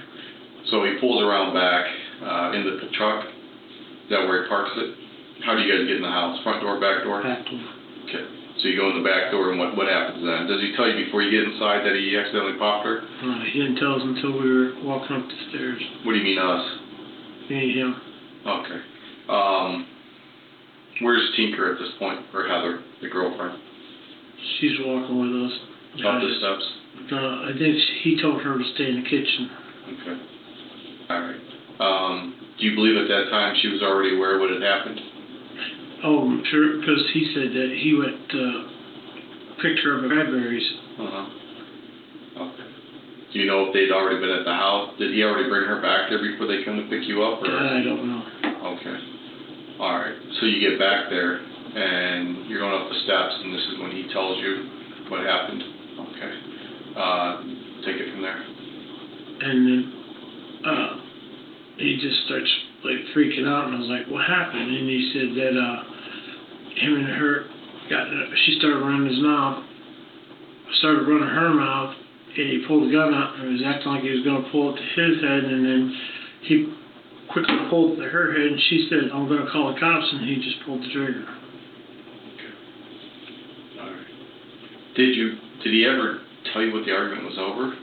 [SPEAKER 8] So he pulls around back into the truck. Is that where he parks it? How do you guys get in the house? Front door, back door?
[SPEAKER 7] Back door.
[SPEAKER 8] Okay. So you go in the back door, and what happens then? Does he tell you before you get inside that he accidentally popped her?
[SPEAKER 7] He didn't tell us until we were walking up the stairs.
[SPEAKER 8] What do you mean us?
[SPEAKER 7] Me and him.
[SPEAKER 8] Okay. Where's Tinker at this point? Or Heather, the girlfriend?
[SPEAKER 7] She's walking with us.
[SPEAKER 8] Up the steps?
[SPEAKER 7] I think he told her to stay in the kitchen.
[SPEAKER 8] Okay. Alright. Do you believe at that time she was already aware of what had happened?
[SPEAKER 7] Oh, I'm sure, because he said that he went picked her up at Bradbury's.
[SPEAKER 8] Uh-huh. Okay. Do you know if they'd already been at the house? Did he already bring her back there before they come to pick you up? Or?
[SPEAKER 7] I don't know.
[SPEAKER 8] Okay. Alright. So you get back there, and you're going up the steps, and this is when he tells you what happened. Okay. Take it from there.
[SPEAKER 7] And then he just starts like freaking out, and I was like, "What happened?" And he said that him and her she started running his mouth, started running her mouth, and he pulled the gun out and was acting like he was going to pull it to his head, and then he quickly pulled it to her head, and she said, "I'm going to call the cops," and he just pulled the trigger.
[SPEAKER 8] Okay. Alright. Did he ever tell you what the argument was over?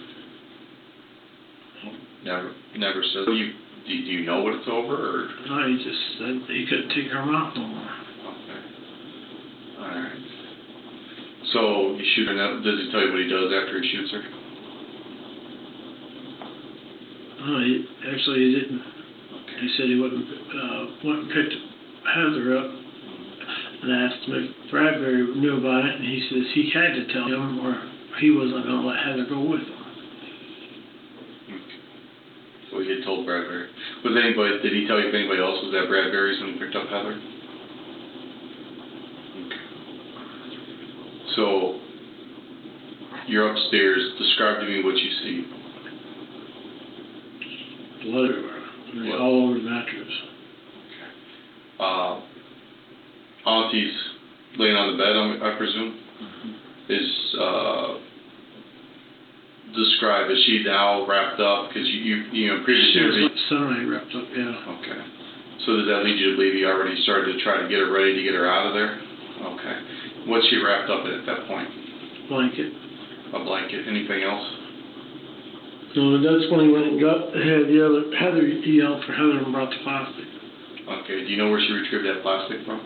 [SPEAKER 8] Never said. Do you know what it's over, or?
[SPEAKER 7] No, he just said he couldn't take her mouth no more.
[SPEAKER 8] Okay. Alright. So, you shoot her now. Does he tell you what he does after he shoots her?
[SPEAKER 7] No, he didn't.
[SPEAKER 8] Okay.
[SPEAKER 7] He said he went and picked Heather up, and I asked him if Bradbury knew about it, and he says he had to tell him, or he wasn't going to let Heather go with him.
[SPEAKER 8] Okay. So he had told Bradbury. Did he tell you if anybody else was at Bradbury's when he picked up Heather? Okay. So, you're upstairs. Describe to me what you see.
[SPEAKER 7] Blood everywhere.
[SPEAKER 8] Blood.
[SPEAKER 7] All over the mattress.
[SPEAKER 8] Okay. Auntie's laying on the bed, I presume?
[SPEAKER 7] Mm-hmm.
[SPEAKER 8] Describe describe, is she now wrapped up? Because you know,
[SPEAKER 7] She was
[SPEAKER 8] previously.
[SPEAKER 7] like Sunday wrapped up, yeah.
[SPEAKER 8] Okay. So does that lead you to believe you already started to try to get her ready to get her out of there? Okay. What's she wrapped up in at that point?
[SPEAKER 7] Blanket.
[SPEAKER 8] A blanket. Anything else?
[SPEAKER 7] No, that's when he went and had the other, Heather, he yelled for Heather and brought the plastic.
[SPEAKER 8] Okay. Do you know where she retrieved that plastic from?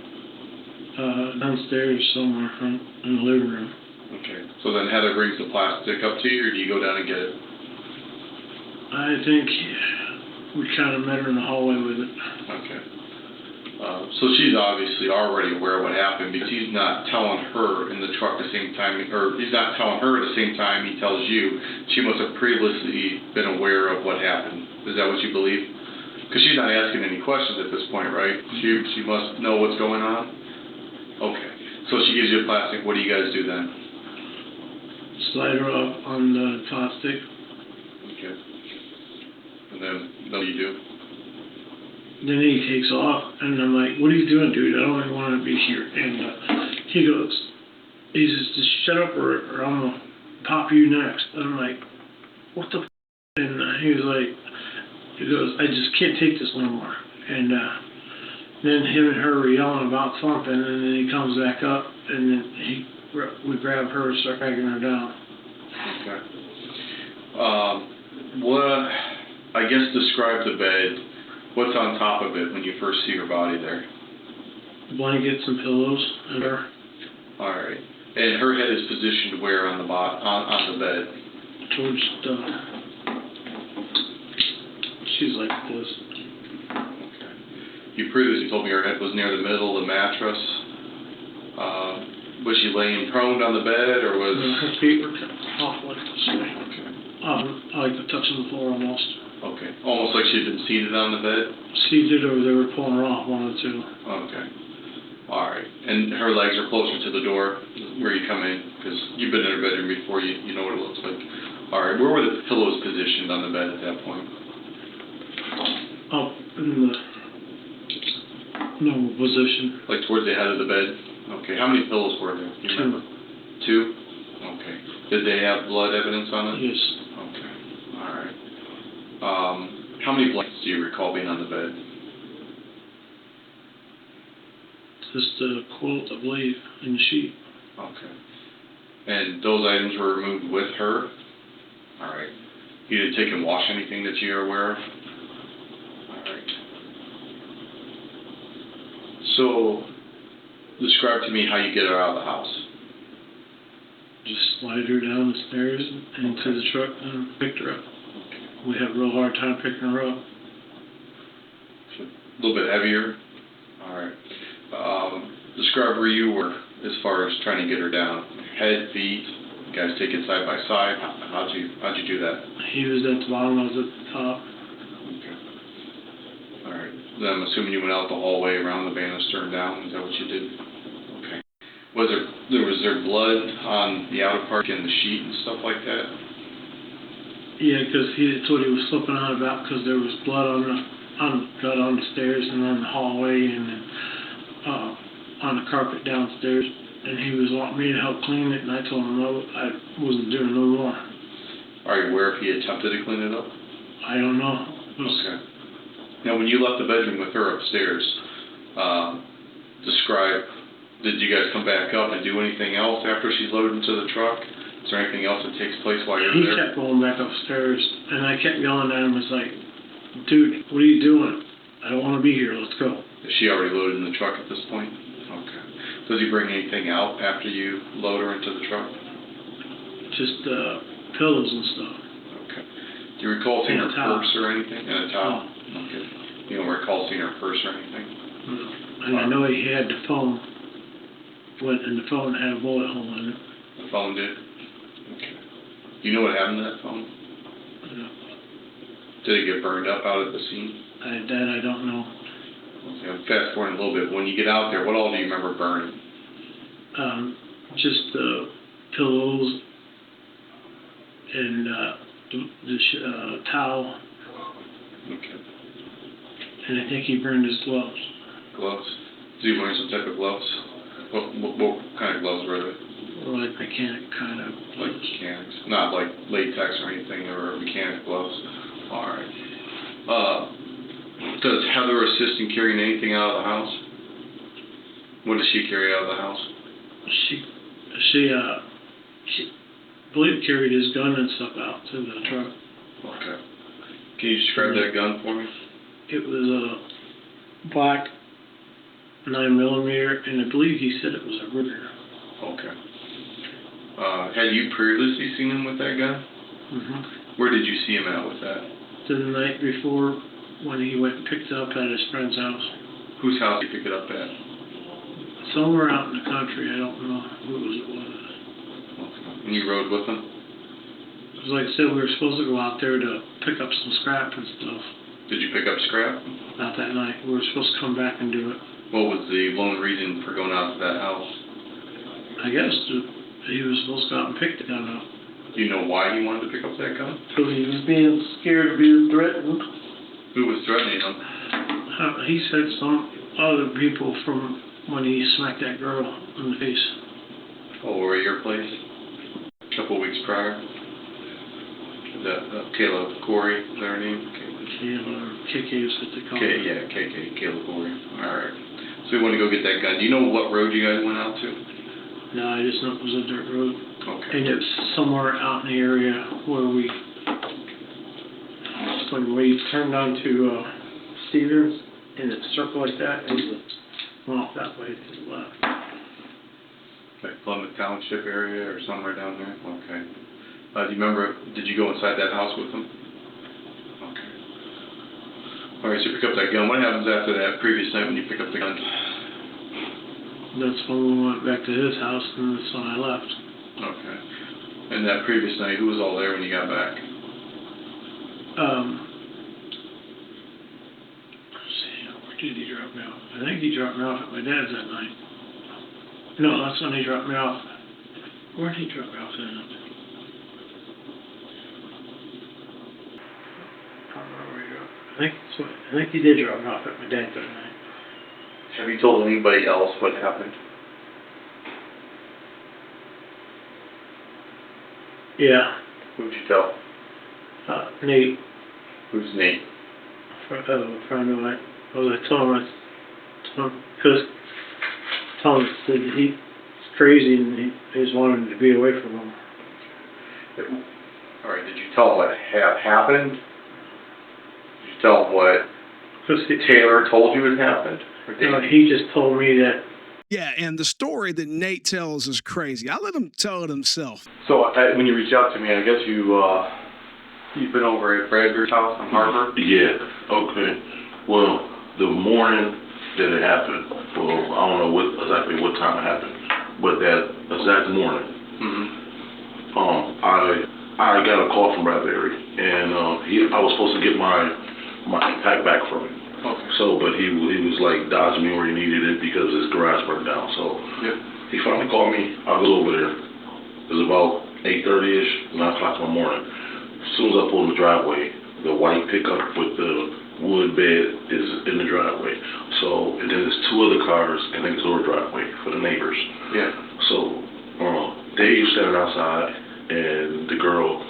[SPEAKER 7] Downstairs somewhere in the living room.
[SPEAKER 8] Okay. So then Heather brings the plastic up to you, or do you go down and get it?
[SPEAKER 7] I think we kind of met her in the hallway with it.
[SPEAKER 8] Okay. So she's obviously already aware of what happened because he's not telling her in the truck the same time, or he's not telling her at the same time he tells you. She must have previously been aware of what happened. Is that what you believe? Because she's not asking any questions at this point, right? She must know what's going on? Okay. So she gives you a plastic. What do you guys do then?
[SPEAKER 7] Slide her up on the plastic.
[SPEAKER 8] Okay. And then what do you do?
[SPEAKER 7] Then he takes off, and I'm like, what are you doing, dude? I don't even want to be here. And he says, just shut up or I'm going to pop you next. And I'm like, what the f***? And he goes, I just can't take this no more. And then him and her were yelling about something, and then he comes back up, and then we grab her and start dragging her down.
[SPEAKER 8] Okay. What, I guess describe the bed. What's on top of it when you first see her body there?
[SPEAKER 7] Blankets and pillows and her.
[SPEAKER 8] All right. And her head is positioned where on the on the bed?
[SPEAKER 7] Towards the... She's like this.
[SPEAKER 8] Okay. You previously told me her head was near the middle of the mattress. Was she laying prone on the bed, or was...
[SPEAKER 7] Her feet were off like this way.
[SPEAKER 8] Okay.
[SPEAKER 7] Like touching the floor almost.
[SPEAKER 8] Okay. Almost like she'd been seated on the bed?
[SPEAKER 7] Seated, or they were pulling her off, one of the two.
[SPEAKER 8] Okay. All right. And her legs are closer to the door where you come in, because you've been in her bedroom before, you know what it looks like. All right. Where were the pillows positioned on the bed at that point?
[SPEAKER 7] Up in the normal position.
[SPEAKER 8] Like towards the head of the bed? Okay. How many pillows were there? Do you remember? Two? Okay. Did they have blood evidence on it?
[SPEAKER 7] Yes.
[SPEAKER 8] Okay. All right. How many blankets do you recall being on the bed?
[SPEAKER 7] Just a quilt, I believe, and the sheet.
[SPEAKER 8] Okay. And those items were removed with her? All right. You didn't take and wash anything that you're aware of? All right. So, describe to me how you get her out of the house.
[SPEAKER 7] Just slide her down the stairs and into the truck and picked her up. We had a real hard time picking her up.
[SPEAKER 8] So, a little bit heavier? All right. Describe where you were as far as trying to get her down. Head, feet, you guys take it side by side. How'd you do that?
[SPEAKER 7] He was at the bottom, I was at the top.
[SPEAKER 8] Okay. All right. Then I'm assuming you went out the hallway around the banister and down. Is that what you did? Okay. Was there blood on the outer part and the sheet and stuff like that?
[SPEAKER 7] Yeah, because that's what he was flipping on about, because there was blood on the stairs and on the hallway and then on the carpet downstairs. And he was wanting me to help clean it, and I told him no, I wasn't doing no more.
[SPEAKER 8] Are you aware if he attempted to clean it up?
[SPEAKER 7] I don't know.
[SPEAKER 8] Okay. Now, when you left the bedroom with her upstairs, describe, did you guys come back up and do anything else after she's loaded into the truck? Is there anything else that takes place while you're
[SPEAKER 7] He
[SPEAKER 8] there?
[SPEAKER 7] kept going back upstairs, and I kept yelling at him, I was like, dude, what are you doing? I don't want to be here, let's go.
[SPEAKER 8] Is she already loaded in the truck at this point? Okay. Does he bring anything out after you load her into the truck?
[SPEAKER 7] Just pillows and stuff.
[SPEAKER 8] Okay. Do you recall seeing
[SPEAKER 7] And
[SPEAKER 8] her
[SPEAKER 7] a towel.
[SPEAKER 8] purse or anything? And a towel?
[SPEAKER 7] No.
[SPEAKER 8] Okay. You don't recall seeing her purse or anything?
[SPEAKER 7] No. And I know he had the phone, and the phone had a bullet hole in it.
[SPEAKER 8] The phone did? Okay. Do you know what happened to that phone?
[SPEAKER 7] No.
[SPEAKER 8] Did it get burned up out at the scene?
[SPEAKER 7] That I don't know.
[SPEAKER 8] Okay, fast forward a little bit. When you get out there, what all do you remember burning?
[SPEAKER 7] Just pillows and the towel,
[SPEAKER 8] Okay.
[SPEAKER 7] and I think he burned his gloves.
[SPEAKER 8] Gloves? Did you wear some type of gloves? What kind of gloves were they?
[SPEAKER 7] like mechanic kind of.
[SPEAKER 8] Like mechanics, not like latex or anything, or mechanic gloves. Alright. Does Heather assist in carrying anything out of the house? What does she carry out of the house?
[SPEAKER 7] She believe carried his gun and stuff out to the truck.
[SPEAKER 8] Okay. Can you describe that gun for me?
[SPEAKER 7] It was a black 9mm, and I believe he said it was a Ruger.
[SPEAKER 8] Okay. Had you previously seen him with that gun?
[SPEAKER 7] Mm-hmm.
[SPEAKER 8] Where did you see him at with that?
[SPEAKER 7] The night before, when he went and picked it up at his friend's house.
[SPEAKER 8] Whose house did you pick it up at?
[SPEAKER 7] Somewhere out in the country, I don't know whose it was.
[SPEAKER 8] Okay. And you rode with him?
[SPEAKER 7] Because like I said, we were supposed to go out there to pick up some scrap and stuff.
[SPEAKER 8] Did you pick up scrap?
[SPEAKER 7] Not that night. We were supposed to come back and do it.
[SPEAKER 8] What was the lone reason for going out to that house?
[SPEAKER 7] I guess he was supposed to go out and pick the gun up.
[SPEAKER 8] Do you know why he wanted to pick up that gun?
[SPEAKER 7] Because he was being scared of being threatened.
[SPEAKER 8] Who was threatening him?
[SPEAKER 7] He said some other people from when he smacked that girl in the face.
[SPEAKER 8] Oh, were at your place? A couple of weeks prior? Kayla Corey, is that her name?
[SPEAKER 7] KK is what they call it.
[SPEAKER 8] Yeah, KK, Kayla Corey. Alright. So we want to go get that gun. Do you know what road you guys went out to?
[SPEAKER 7] No, I just know it was a dirt road.
[SPEAKER 8] Okay.
[SPEAKER 7] And it was somewhere out in the area where when we turned onto Stevens, in a circle like that, it went off that way to the left.
[SPEAKER 8] Like Plymouth Township area or somewhere down there? Okay. Do you remember, did you go inside that house with them? Okay. Alright, so you pick up that gun. What happens after that previous night when you pick up the gun?
[SPEAKER 7] That's when we went back to his house, and that's when I left.
[SPEAKER 8] Okay. And that previous night, who was all there when you got back?
[SPEAKER 7] Let's see, where did he drop me off? I think he dropped me off at my dad's that night. No, that's when he dropped me off. Where did he drop me off that night? I don't remember where he dropped me. I think he did drop me off at my dad's that night.
[SPEAKER 8] Have you told anybody else what happened?
[SPEAKER 7] Yeah.
[SPEAKER 8] Who'd you tell?
[SPEAKER 7] Nate.
[SPEAKER 8] Who's Nate?
[SPEAKER 7] A friend of mine. I told him, because Tom said he's crazy and he's wanting to be away from him.
[SPEAKER 8] Alright, did you tell him what happened? Did you tell him what Taylor told you had happened?
[SPEAKER 7] No, he just told me that.
[SPEAKER 1] Yeah, and the story that Nate tells is crazy. I let him tell it himself.
[SPEAKER 8] So when you reached out to me, I guess you've been over at Bradford's house on Harbor?
[SPEAKER 3] Yeah, okay. Well, the morning that it happened, well, I don't know exactly what time it happened, but that exact morning, I got a call from Bradbury, and I was supposed to get my pack back from him.
[SPEAKER 8] Okay.
[SPEAKER 3] So, but he was like dodging me where he needed it because his garage burned down. So he finally called me. I was over there. It was about 8:30ish, 9 o'clock in the morning. As soon as I pulled in the driveway, the white pickup with the wood bed is in the driveway. So, and then there's two other cars in the next door driveway for the neighbors.
[SPEAKER 8] Yeah.
[SPEAKER 3] So, Dave's standing outside, and the girl,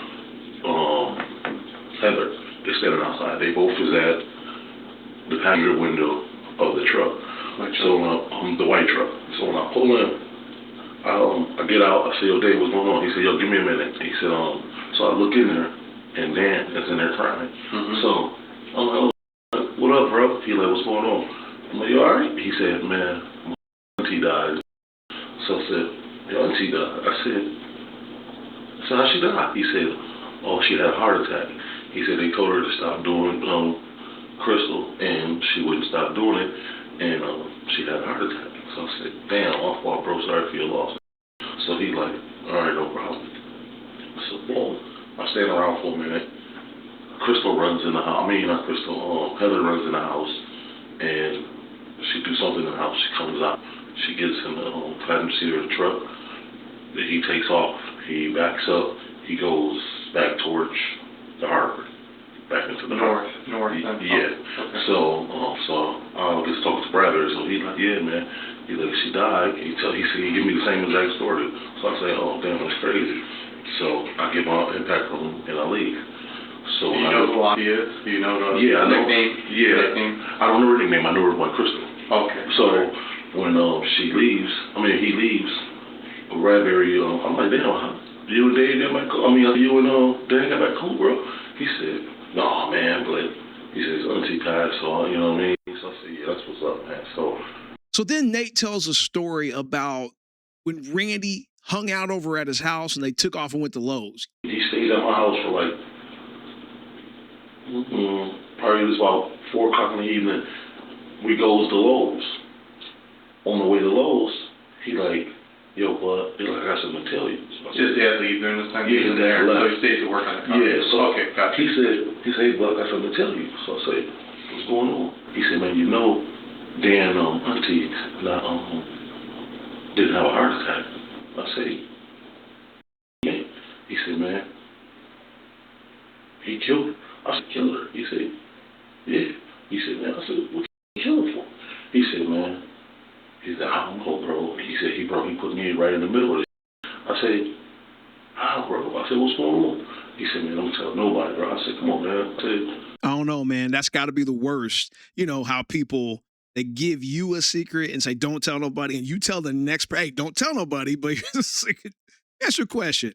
[SPEAKER 3] Heather, they're standing outside. They both is at the passenger window of the truck. So, the white truck. So when I pull in, I get out, I say, yo, Dave, what's going on? He said, yo, give me a minute. He said, so I look in there, and Dan is in there crying. So I'm like, oh, what up, bro? He like, what's going on? I'm like, you alright? He said, man, my auntie died. So I said, your auntie died? I said, so how she died? He said, oh, she had a heart attack. He said they told her to stop doing crystal, and she wouldn't stop doing it, and she had a heart attack. So I said, damn, my fault, bro, sorry for your loss. So he like, alright, no problem. So boom, I stand around for a minute. Crystal runs in the house, Heather runs in the house, and she do something in the house. She comes out, she gets in the passenger seat of the truck. He takes off, he backs up, he goes back towards the harbor. back into the
[SPEAKER 8] North.
[SPEAKER 3] Yeah.
[SPEAKER 8] Okay.
[SPEAKER 3] So I just talked to Bradbury. So he's like, yeah, man. He's like, she died. He said he give me the same exact story. So I say, oh damn, that's crazy. So I give my impact on him and I leave. So
[SPEAKER 8] Do you know who he is? Do you know the
[SPEAKER 3] I know.
[SPEAKER 8] nickname?
[SPEAKER 3] Yeah.
[SPEAKER 8] Nickname?
[SPEAKER 3] I don't know her nickname. I know her by Crystal.
[SPEAKER 8] Okay.
[SPEAKER 3] So when he leaves, Bradbury, I'm like, damn, you and Dave got back cool? You and Dan got back cool, bro? He said, no, man, but he says, auntie passed, so, you know what I mean? So I said, yeah, that's what's up, man.
[SPEAKER 1] So then Nate tells a story about when Randy hung out over at his house and they took off and went to Lowe's.
[SPEAKER 3] He stayed at my house for like, probably it was about 4 o'clock in the evening. We goes to Lowe's. On the way to Lowe's, he like, yo, bud, he like, I got something to tell you. So
[SPEAKER 8] His dad leave during this time?
[SPEAKER 3] Yeah, his dad
[SPEAKER 8] So
[SPEAKER 3] left.
[SPEAKER 8] he stays to work on the car?
[SPEAKER 3] Yeah, so
[SPEAKER 8] Okay, gotcha.
[SPEAKER 3] he said, hey, bud, I got something to tell you. So I said, what's going on? He said, man, you know, Dan, auntie, didn't have a heart attack. I said, yeah. He said, man, he killed her. I said, killed her. He said, yeah. He said, man, I said, what you kill her for? He said, man, he said, I don't know, bro. He said, he put me right in the middle of it. I said, how, bro? I said, what's going on? He said, man, don't tell nobody, bro. I said, come on, man. I said,
[SPEAKER 1] I don't know, man. That's got to be the worst. You know, how people, they give you a secret and say, don't tell nobody. And you tell the next person, hey, don't tell nobody. But here's a secret. That's your question.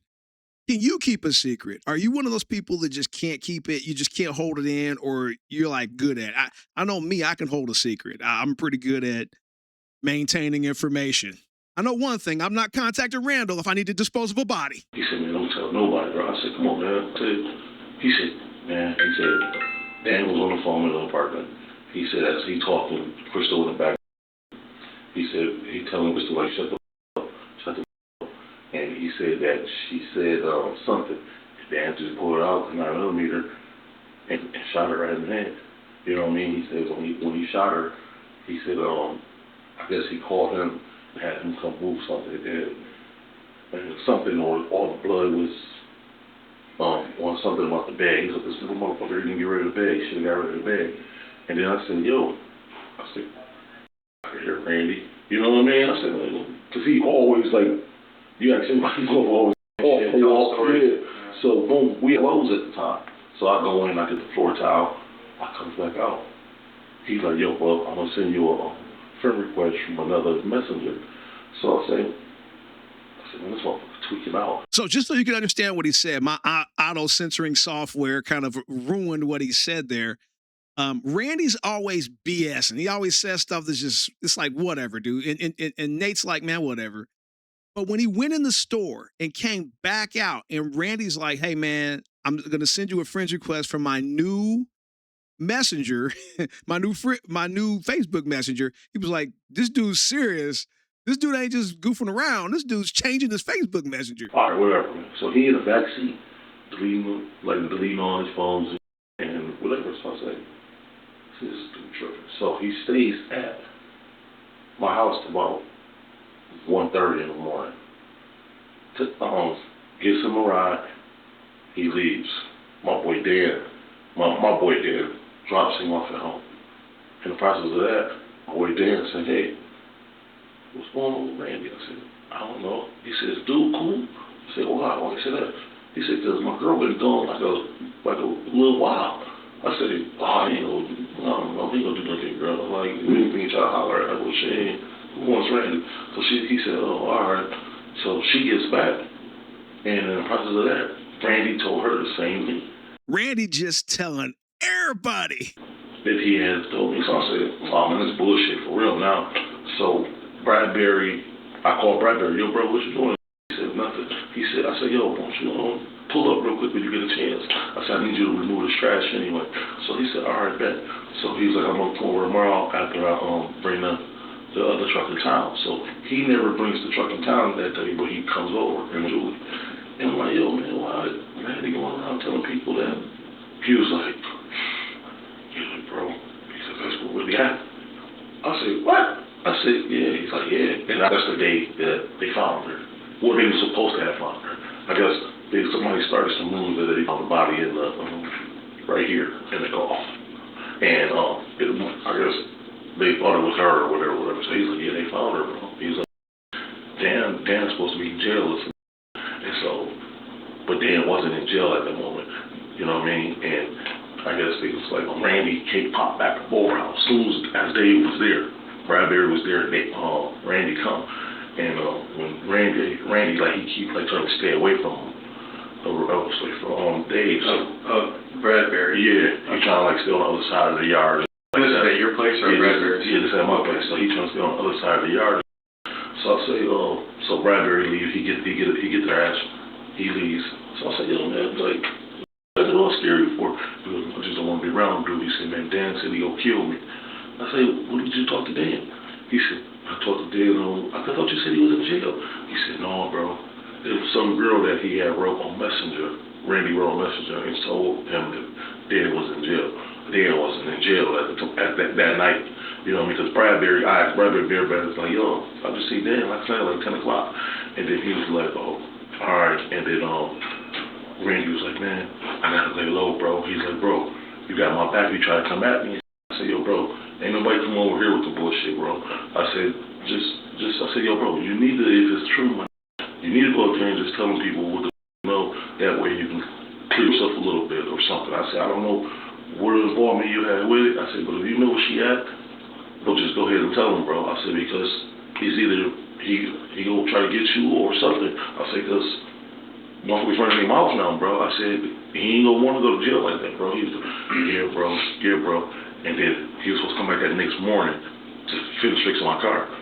[SPEAKER 1] Can you keep a secret? Are you one of those people that just can't keep it? You just can't hold it in, or you're like good at it? I know me, I can hold a secret. I'm pretty good at maintaining information. I know one thing, I'm not contacting Randall if I need to dispose of a body.
[SPEAKER 3] he said, man, don't tell nobody, bro. I said, come on, man. He said, Dan was on the phone in the apartment. He said, as he talking, Crystal in the back, he said, he telling Crystal, like, shut the up, shut the up. And he said that she said something. Dan just pulled out the 9mm and shot her right in the head. You know what I mean? He said when he shot her, he said, I guess he called him and had him come move something. And something on all the blood was on something about the bag. He said, this little motherfucker didn't get rid of the bag. She got rid of the bag. And then I said, I hear Randy. You know what I mean? I said, because he always like, you ask anybody, he's always yeah. So boom, we had Lowe's at the time. So I go in, I get the floor towel, I come back out. He's like, yo, well, I'm gonna send you a friend request from another messenger. So I say, man, this motherfucker's tweaking out.
[SPEAKER 1] So just so you can understand what he said, my auto-censoring software kind of ruined what he said there. Randy's always BSing. He always says stuff that's just, it's like, whatever, dude. And Nate's like, man, whatever. But when he went in the store and came back out and Randy's like, hey, man, I'm going to send you a friend's request from my new messenger, my new Facebook messenger. He was like, this dude's serious. This dude ain't just goofing around. This dude's changing his Facebook messenger.
[SPEAKER 3] All right, whatever. So he in the backseat, deleting all his phones and whatever. So I say, this is tripping. So he stays at my house till about 1:30 in the morning. Gives him a ride. He leaves. My boy Dan drops him off at home. In the process of that, my boy Dan said, hey, what's going on with Randy? I said, I don't know. He says, dude, cool? I said, why he say that? He said, because my girl been gone like a little while. I said, oh, he ain't gonna do nothing, girl. Like, anything you try to holler at her, well, she ain't, who wants Randy? So he said, oh, all right. So she gets back, and in the process of that, Randy told her the same thing.
[SPEAKER 1] Randy just telling everybody
[SPEAKER 3] that he has told me. So I said, oh, man, this bullshit for real now. So I called Bradbury, yo, bro, what you doing? He said, nothing. I said, yo, won't you pull up real quick when you get a chance? I said, I need you to remove this trash anyway. So he said, all right, bet. So he's like, I'm going to come over tomorrow after I bring the other truck in town. So he never brings the truck in town that day, but he comes over and Julie. And I'm like, yo, man, why Randy going around telling people that? He was like, bro, he said, that's what really happened. I said, what? I said, yeah. He's like, yeah. And that's the day that they found her. Well, they were supposed to have found her. I guess somebody started some rumors that they found the body in right here in the golf. And I guess they thought it was her or whatever. So he's like, yeah, they found her, bro. He's like, Dan's supposed to be in jail. And so, but Dan wasn't in jail at that moment. You know what I mean? And I guess it was like Randy popped back to Bullhouse as soon as Dave was there. Bradbury was there. Randy come. And when Randy like he keep like trying to stay away from him. From Dave.
[SPEAKER 8] Bradbury.
[SPEAKER 3] Yeah, he trying to like stay on the other side of the yard.
[SPEAKER 8] This is at your place or Bradbury's?
[SPEAKER 3] Yeah, this is at my place. So he trying to stay on the other side of the yard. So I say, so Bradbury leaves. He get their ass. He leaves. So I say, yo man, like, that's a little scary for. He goes, I just don't want to be around him, dude. He said, man, Dan said he gonna kill me. I say, what did you talk to Dan? He said, I talked to Dan. I thought you said he was in jail. He said, no, bro. It was some girl that he had wrote on Messenger. Randy wrote on Messenger and told him that Dan was in jail. Dan wasn't in jail that night. You know what I mean? Because Bradbury was like, yo, I just see Dan like 10 o'clock. And then he was like, oh, all right. And then Randy was like, man, I gotta lay low, bro. He's like, bro, you got my back. You try to come at me. I said, yo, bro, ain't nobody come over here with the bullshit, bro. I said, I said, yo, bro, you need to, if it's true, man, you need to go up there and just telling people what to know. That way you can clear yourself a little bit or something. I said, I don't know what involvement you had with it. I said, but if you know where she at, don't just go ahead and tell him, bro. I said, because he's either, he gonna try to get you or something. I said, because once we running him off now, bro, I said, he ain't gonna want to go to jail like that, bro. He was like, yeah, bro. And then he was supposed to come back that next morning to finish fixing my car.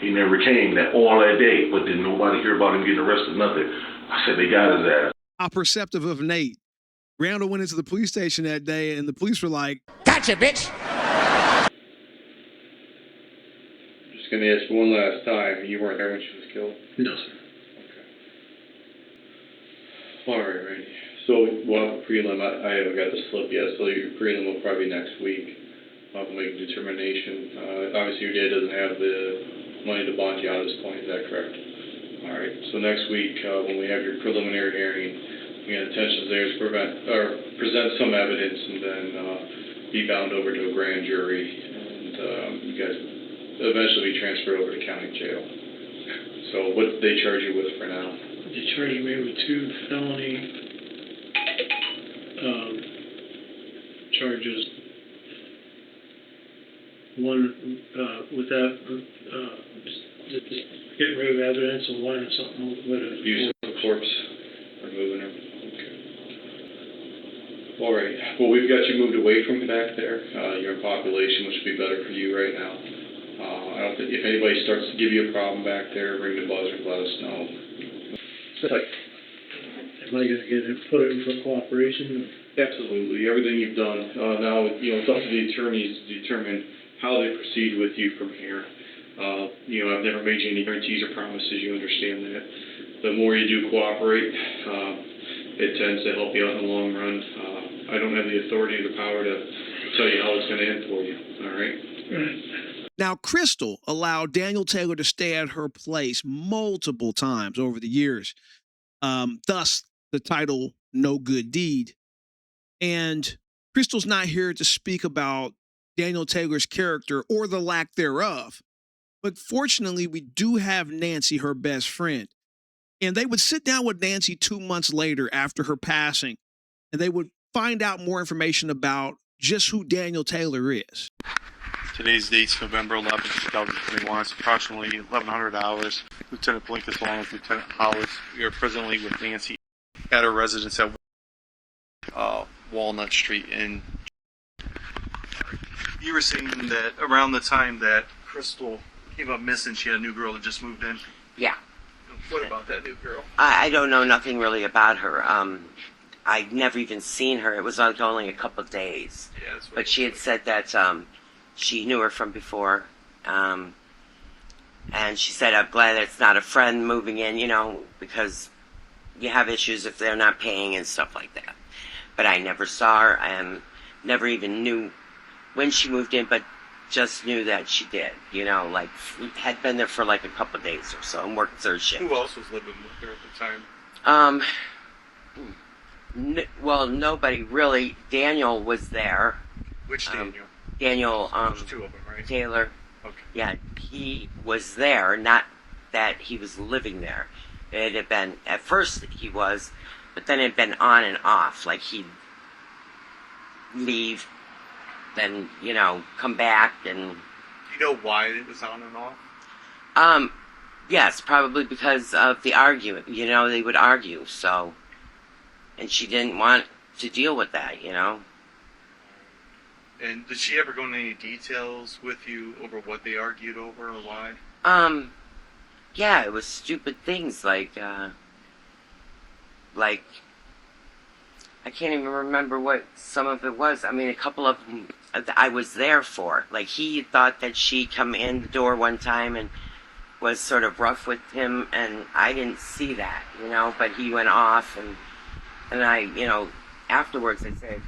[SPEAKER 3] He never came all that day, but then nobody hear about him getting arrested, nothing. I said, they got his ass.
[SPEAKER 1] How perceptive of Nate. Randall went into the police station that day, and the police were like,
[SPEAKER 9] gotcha, bitch!
[SPEAKER 8] I'm just going to ask you one last time. You weren't there when she was killed?
[SPEAKER 2] No, sir.
[SPEAKER 8] Okay. All right, Randy. So we'll have a prelim. I haven't got the slip yet, so your prelim will probably be next week. I'll make a determination. Obviously, your dad doesn't have the money to bond you out at this point. Is that correct? All right. So next week, when we have your preliminary hearing, the intentions there is present some evidence and then be bound over to a grand jury, and you guys eventually be transferred over to county jail. So what did they charge you with for now?
[SPEAKER 7] They charge me with 2 felony charges. One without just getting rid of evidence, and one or something with a
[SPEAKER 8] Use of the corpse, removing her. Okay. All right. Well, we've got you moved away from back there. You're in population, which would be better for you right now. I don't think if anybody starts to give you a problem back there, ring the buzzer, let us know.
[SPEAKER 7] Am I going to get it put in for cooperation?
[SPEAKER 8] Absolutely. Everything you've done. Now, it's up to the attorneys to determine how they proceed with you from here. I've never made you any guarantees or promises. You understand that. The more you do cooperate, it tends to help you out in the long run. I don't have the authority or the power to tell you how it's going to end for you. All right?
[SPEAKER 1] Now, Crystal allowed Daniel Taylor to stay at her place multiple times over the years, thus the title No Good Deed. And Crystal's not here to speak about Daniel Taylor's character or the lack thereof. But fortunately, we do have Nancy, her best friend. And they would sit down with Nancy 2 months later after her passing, and they would find out more information about just who Daniel Taylor is.
[SPEAKER 10] Today's date's November 11th, 2021. It's approximately 1100 hours. Lieutenant Blinkus along with Lieutenant Hollis. We are presently with Nancy at her residence at Walnut Street. And you were saying that around the time that Crystal came up missing, she had a new girl that just moved in.
[SPEAKER 9] Yeah.
[SPEAKER 10] What about that new girl?
[SPEAKER 9] I don't know nothing really about her. I'd never even seen her. It was like only a couple of days.
[SPEAKER 10] Yeah, that's what
[SPEAKER 9] but she had said that she knew her from before. And she said, I'm glad that it's not a friend moving in, because you have issues if they're not paying and stuff like that. But I never saw her. I never even knew when she moved in, but just knew that she did, had been there for like a couple of days or so and worked third shift.
[SPEAKER 10] Who else was living with her at the time?
[SPEAKER 9] Well, nobody really. Daniel was there.
[SPEAKER 10] Which Daniel?
[SPEAKER 9] Daniel,
[SPEAKER 10] There's two of them, right?
[SPEAKER 9] Taylor.
[SPEAKER 10] Okay.
[SPEAKER 9] Yeah, he was there, not that he was living there. It had been, at first he was, but then it had been on and off. Like he'd leave, then, come back and...
[SPEAKER 10] Do you know why it was on and off?
[SPEAKER 9] Yes, probably because of the argument. They would argue, so... And she didn't want to deal with that,
[SPEAKER 10] And did she ever go into any details with you over what they argued over or why?
[SPEAKER 9] Yeah, it was stupid things like I can't even remember what some of it was. I mean, a couple of them I was there for. Like, he thought that she come in the door one time and was sort of rough with him, and I didn't see that, but he went off, and I, afterwards I said,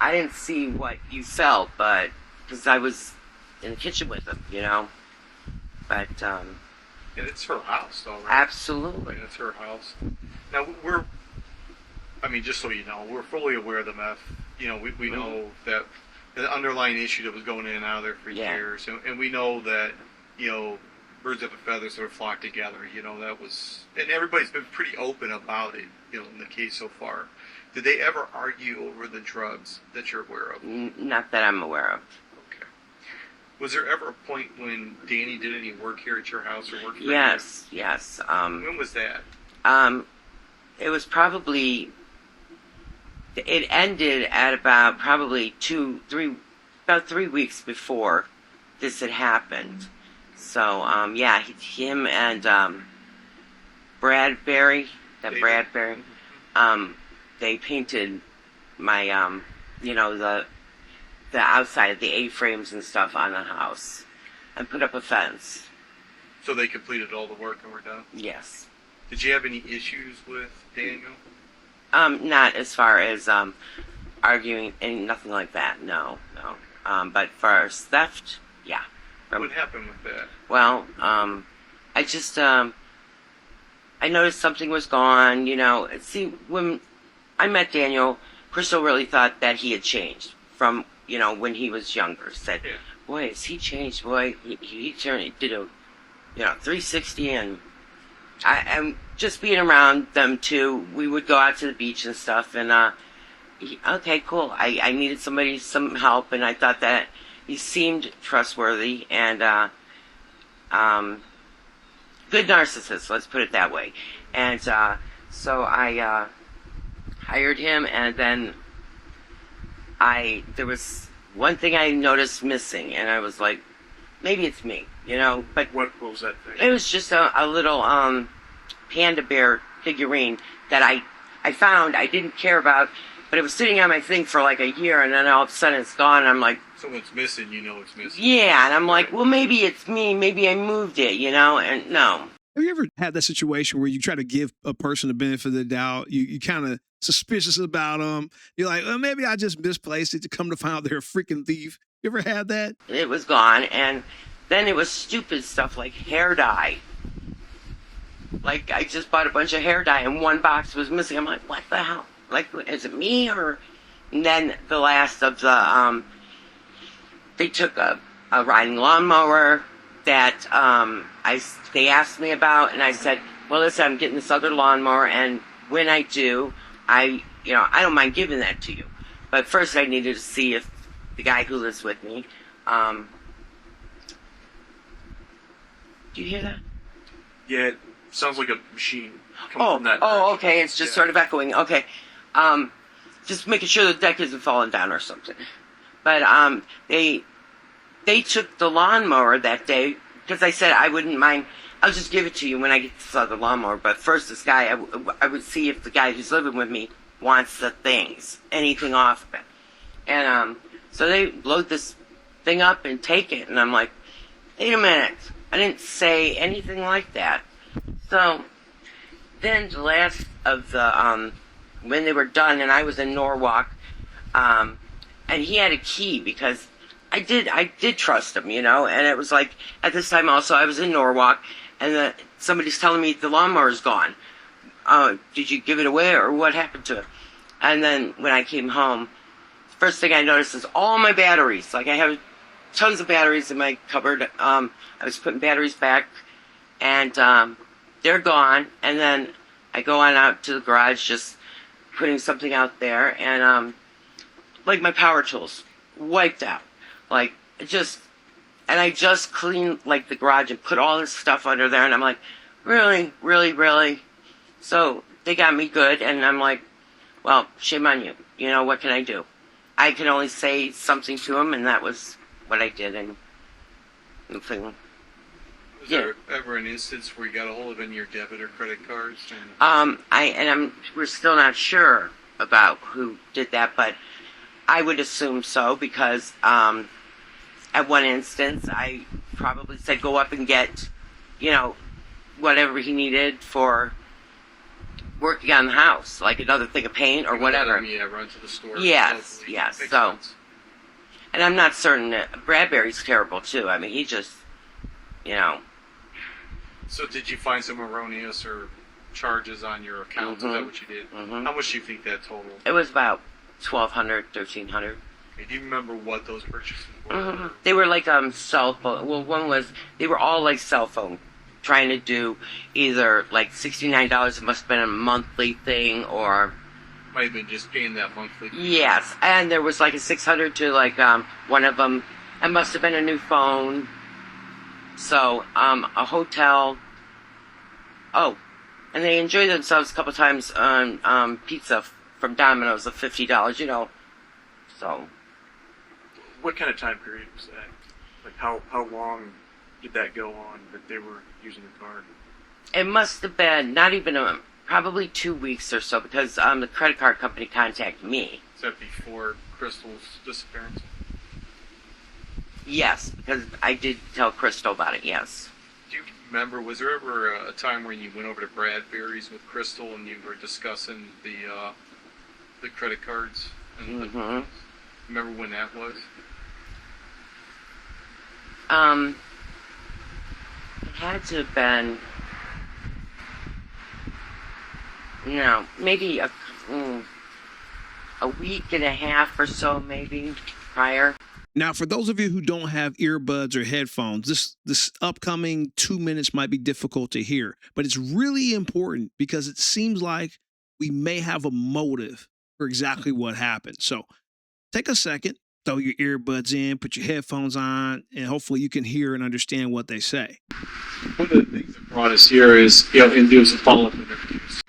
[SPEAKER 9] I didn't see what you felt, but, because I was in the kitchen with him, but,
[SPEAKER 10] And it's her house, though, right?
[SPEAKER 9] Absolutely.
[SPEAKER 10] I mean, it's her house. Now, just so you know, we're fully aware of the meth. We know that the underlying issue that was going in and out of there for years. And we know that, birds of a feather sort of flock together. That was... And everybody's been pretty open about it, in the case so far. Did they ever argue over the drugs that you're aware of?
[SPEAKER 9] Not that I'm aware of.
[SPEAKER 10] Okay. Was there ever a point when Danny did any work here at your house or work for you?
[SPEAKER 9] Yes.
[SPEAKER 10] When was that?
[SPEAKER 9] It was probably... It ended at about probably 3 weeks before this had happened. So, him and Bradbury, they painted my, the outside of the A-frames and stuff on the house and put up a fence.
[SPEAKER 10] So they completed all the work and were done?
[SPEAKER 9] Yes.
[SPEAKER 10] Did you have any issues with Daniel?
[SPEAKER 9] Not as far as arguing and nothing like that. No. But for theft, yeah.
[SPEAKER 10] What happened with that?
[SPEAKER 9] Well, I just I noticed something was gone. See, when I met Daniel, Crystal really thought that he had changed from when he was younger. Said, "Boy, has he changed? Boy, he did a 360 and." I'm just being around them too. We would go out to the beach and stuff, and okay, cool. I needed some help, and I thought that he seemed trustworthy and good narcissist. Let's put it that way. And so I hired him, and then there was one thing I noticed missing, and I was like, maybe it's me, But
[SPEAKER 10] what was that thing?
[SPEAKER 9] It was just a little panda bear figurine that I found. I didn't care about, but it was sitting on my thing for like a year, and then all of a sudden it's gone, and I'm like...
[SPEAKER 10] Someone's missing, it's missing.
[SPEAKER 9] Yeah, and I'm like, well, maybe it's me. Maybe I moved it, and no.
[SPEAKER 1] Have you ever had that situation where you try to give a person the benefit of the doubt? You kind of suspicious about them. You're like, well, maybe I just misplaced it, to come to find out they're a freaking thief. You ever had that?
[SPEAKER 9] It was gone, and then it was stupid stuff like hair dye. Like, I just bought a bunch of hair dye, and one box was missing. I'm like, what the hell? Like, is it me, or... And then the last of the, they took a riding lawnmower that, they asked me about, and I said, well, listen, I'm getting this other lawnmower, and when I do, I don't mind giving that to you. But first I needed to see if the guy who lives with me, do you hear that?
[SPEAKER 10] Yeah, it sounds like a machine coming from that
[SPEAKER 9] Oh,
[SPEAKER 10] direction.
[SPEAKER 9] okay, it's just sort of echoing. Okay, just making sure the deck isn't falling down or something. But they took the lawnmower that day, because I said I wouldn't mind, I'll just give it to you when I get this other lawnmower. But first, this guy, I would see if the guy who's living with me wants the things, anything off of it. And so they load this thing up and take it, and I'm like, wait a minute, I didn't say anything like that. So then the last of the when they were done, and I was in Norwalk, and he had a key, because I did trust him, and it was like, at this time also I was in Norwalk, and somebody's telling me the lawnmower's gone. did you give it away or what happened to it? And then when I came home, first thing I noticed is all my batteries. Like, I have tons of batteries in my cupboard. I was putting batteries back, and they're gone. And then I go on out to the garage, just putting something out there, and like my power tools wiped out. Like, and I just cleaned like the garage and put all this stuff under there, and I'm like, really, really, really? So they got me good, and I'm like, well, shame on you. You know, what can I do? I can only say something to him, and that was what I did, and nothing.
[SPEAKER 10] Was there ever an instance where you got a hold of any of your debit or credit cards? And...
[SPEAKER 9] we're still not sure about who did that, but I would assume so, because at one instance I probably said go up and get, you know, whatever he needed for working on the house, like another thing of paint or whatever.
[SPEAKER 10] Yeah, run to the store.
[SPEAKER 9] Yes,
[SPEAKER 10] locally.
[SPEAKER 9] yes.
[SPEAKER 10] Makes
[SPEAKER 9] So,
[SPEAKER 10] sense.
[SPEAKER 9] and I'm not certain that Bradbury's terrible too. I mean, he just, you know.
[SPEAKER 10] So did you find some erroneous or charges on your account? Is that what you did? How much do you think that totaled?
[SPEAKER 9] It was about $1,200, $1,300.
[SPEAKER 10] Okay, do you remember what those purchases were?
[SPEAKER 9] They were like cell phone. Well, one was, they were all like cell phone, trying to do either like $69. It must have been a monthly thing, or
[SPEAKER 10] Might have been just paying that monthly.
[SPEAKER 9] yes. And there was like a $600 to like one of them. It must have been a new phone. So a hotel. Oh, and they enjoyed themselves a couple times on pizza from Domino's of $50. You know, so.
[SPEAKER 11] What kind of time period was that? Like, how long did that go on that they were using the card?
[SPEAKER 9] It must have been not even probably 2 weeks or so, because the credit card company contacted me.
[SPEAKER 10] Is that before Crystal's disappearance?
[SPEAKER 9] Yes, because I did tell Crystal about it, yes.
[SPEAKER 10] Do you remember, was there ever a time when you went over to Bradbury's with Crystal and you were discussing the credit cards? And remember when that was?
[SPEAKER 9] It had to have been, maybe a week and a half or so, maybe, prior.
[SPEAKER 1] Now, for those of you who don't have earbuds or headphones, this upcoming 2 minutes might be difficult to hear, but it's really important because it seems like we may have a motive for exactly what happened. So take a second, throw your earbuds in, put your headphones on, and hopefully you can hear and understand what they say.
[SPEAKER 11] One of the things that brought us here is, and do some follow-up interviews.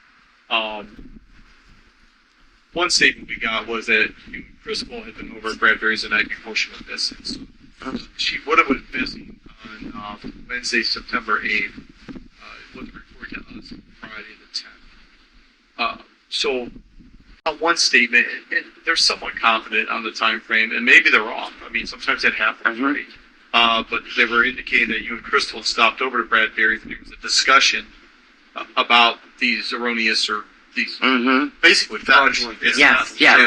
[SPEAKER 10] One statement we got was that Crystal had been over at Bradbury's the night before she went missing. So she would have been missing on Wednesday, September 8th. It wasn't reported to us on Friday the 10th. So on one statement, and they're somewhat confident on the time frame, and maybe they're wrong. I mean, sometimes that happens, right? But they were indicating that you and Crystal stopped over to Bradbury's, and there was a discussion about these erroneous or these basically fraudulent,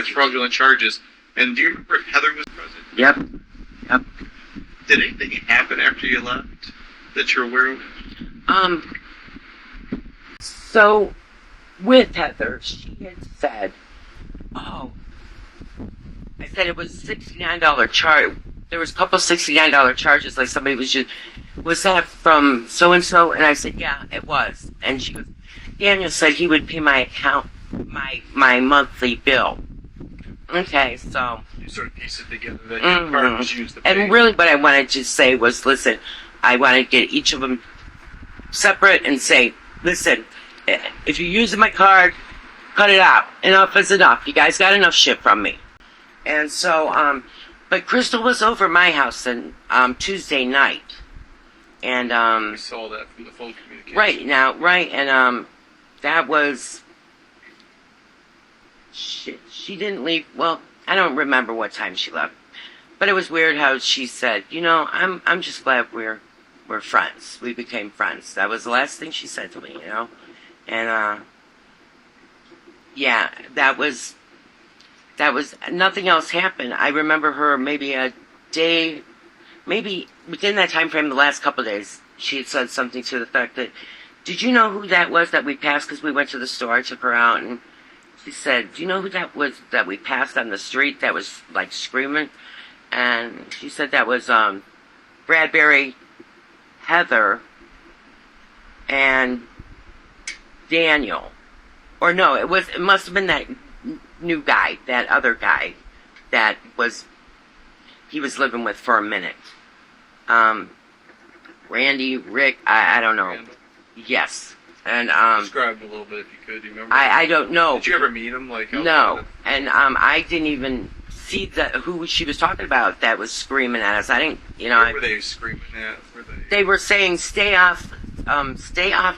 [SPEAKER 10] fraudulent charges. And do you remember if Heather was present?
[SPEAKER 9] Yep.
[SPEAKER 10] Did anything happen after you left that you're aware of?
[SPEAKER 9] So with Heather, she had said, I said it was $69 charge. There was a couple $69 charges, like somebody was that from so-and-so? And I said, yeah, it was. And she goes, Daniel said he would pay my account, my monthly bill. Okay, so.
[SPEAKER 10] You sort of piece it together that your card was used to pay.
[SPEAKER 9] And really what I wanted to say was, listen, I want to get each of them separate and say, listen, if you're using my card, cut it out. Enough is enough. You guys got enough shit from me. And so, but Crystal was over at my house on Tuesday night. And,
[SPEAKER 10] we saw that from the phone communication.
[SPEAKER 9] Right, and, that was, she didn't leave, well, I don't remember what time she left. But it was weird how she said, I'm just glad we're friends. We became friends. That was the last thing she said to me, And, that was, nothing else happened. I remember her maybe a day, maybe within that time frame, the last couple of days, she had said something to the fact that did you know who that was that we passed? Because we went to the store, I took her out, and she said, do you know who that was that we passed on the street that was, like, screaming? And she said that was, Bradbury, Heather, and Daniel. Or no, it must have been that new guy, that other guy that he was living with for a minute. Randy, Rick, I don't know.
[SPEAKER 10] Randall?
[SPEAKER 9] Yes. And,
[SPEAKER 10] Describe him a little bit if you could. Do you remember?
[SPEAKER 9] I don't know.
[SPEAKER 10] Did you ever meet him? Like,
[SPEAKER 9] No. And, I didn't even see who she was talking about that was screaming at us. I didn't,
[SPEAKER 10] Where were they screaming at?
[SPEAKER 9] They were saying, stay off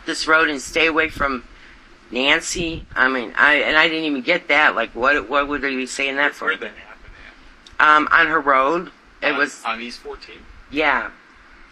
[SPEAKER 9] this road and stay away from Nancy. I mean, I didn't even get that. Like, what would they be saying that for?
[SPEAKER 10] Where'd that happen at?
[SPEAKER 9] On her road. It was
[SPEAKER 10] on East 14.
[SPEAKER 9] Yeah.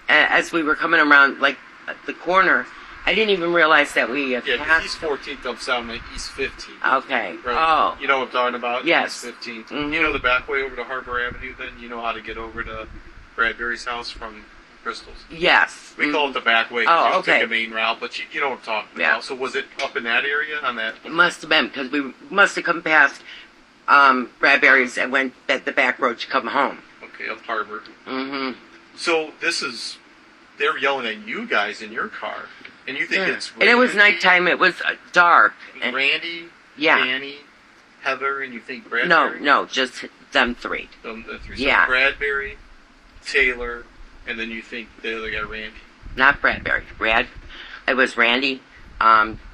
[SPEAKER 9] As we were coming around, like, the corner, I didn't even realize that we had passed.
[SPEAKER 10] East 14th dumps down to East 15th.
[SPEAKER 9] Okay.
[SPEAKER 10] Right?
[SPEAKER 9] Oh.
[SPEAKER 10] You know what I'm talking about?
[SPEAKER 9] Yes.
[SPEAKER 10] East 15th.
[SPEAKER 9] Mm-hmm.
[SPEAKER 10] You know the back way over to Harbor Avenue then? You know how to get over to Bradbury's house from Crystal's?
[SPEAKER 9] Yes.
[SPEAKER 10] We call it the back way.
[SPEAKER 9] Oh,
[SPEAKER 10] you
[SPEAKER 9] okay.
[SPEAKER 10] Take a main route, but you know what I'm talking about. So was it up in that area on that?
[SPEAKER 9] It must have been, because we must have come past Bradbury's and went the back road to come home.
[SPEAKER 10] Okay, up Harbor.
[SPEAKER 9] Mm-hmm.
[SPEAKER 10] So they're yelling at you guys in your car, and you think it's Randy,
[SPEAKER 9] and it was nighttime. It was dark.
[SPEAKER 10] Randy,
[SPEAKER 9] yeah.
[SPEAKER 10] Danny, Heather, and you think Bradbury?
[SPEAKER 9] No, just them three.
[SPEAKER 10] The three. So
[SPEAKER 9] Yeah.
[SPEAKER 10] Bradbury, Taylor, and then you think the other guy, Randy.
[SPEAKER 9] Not Bradbury. It was Randy,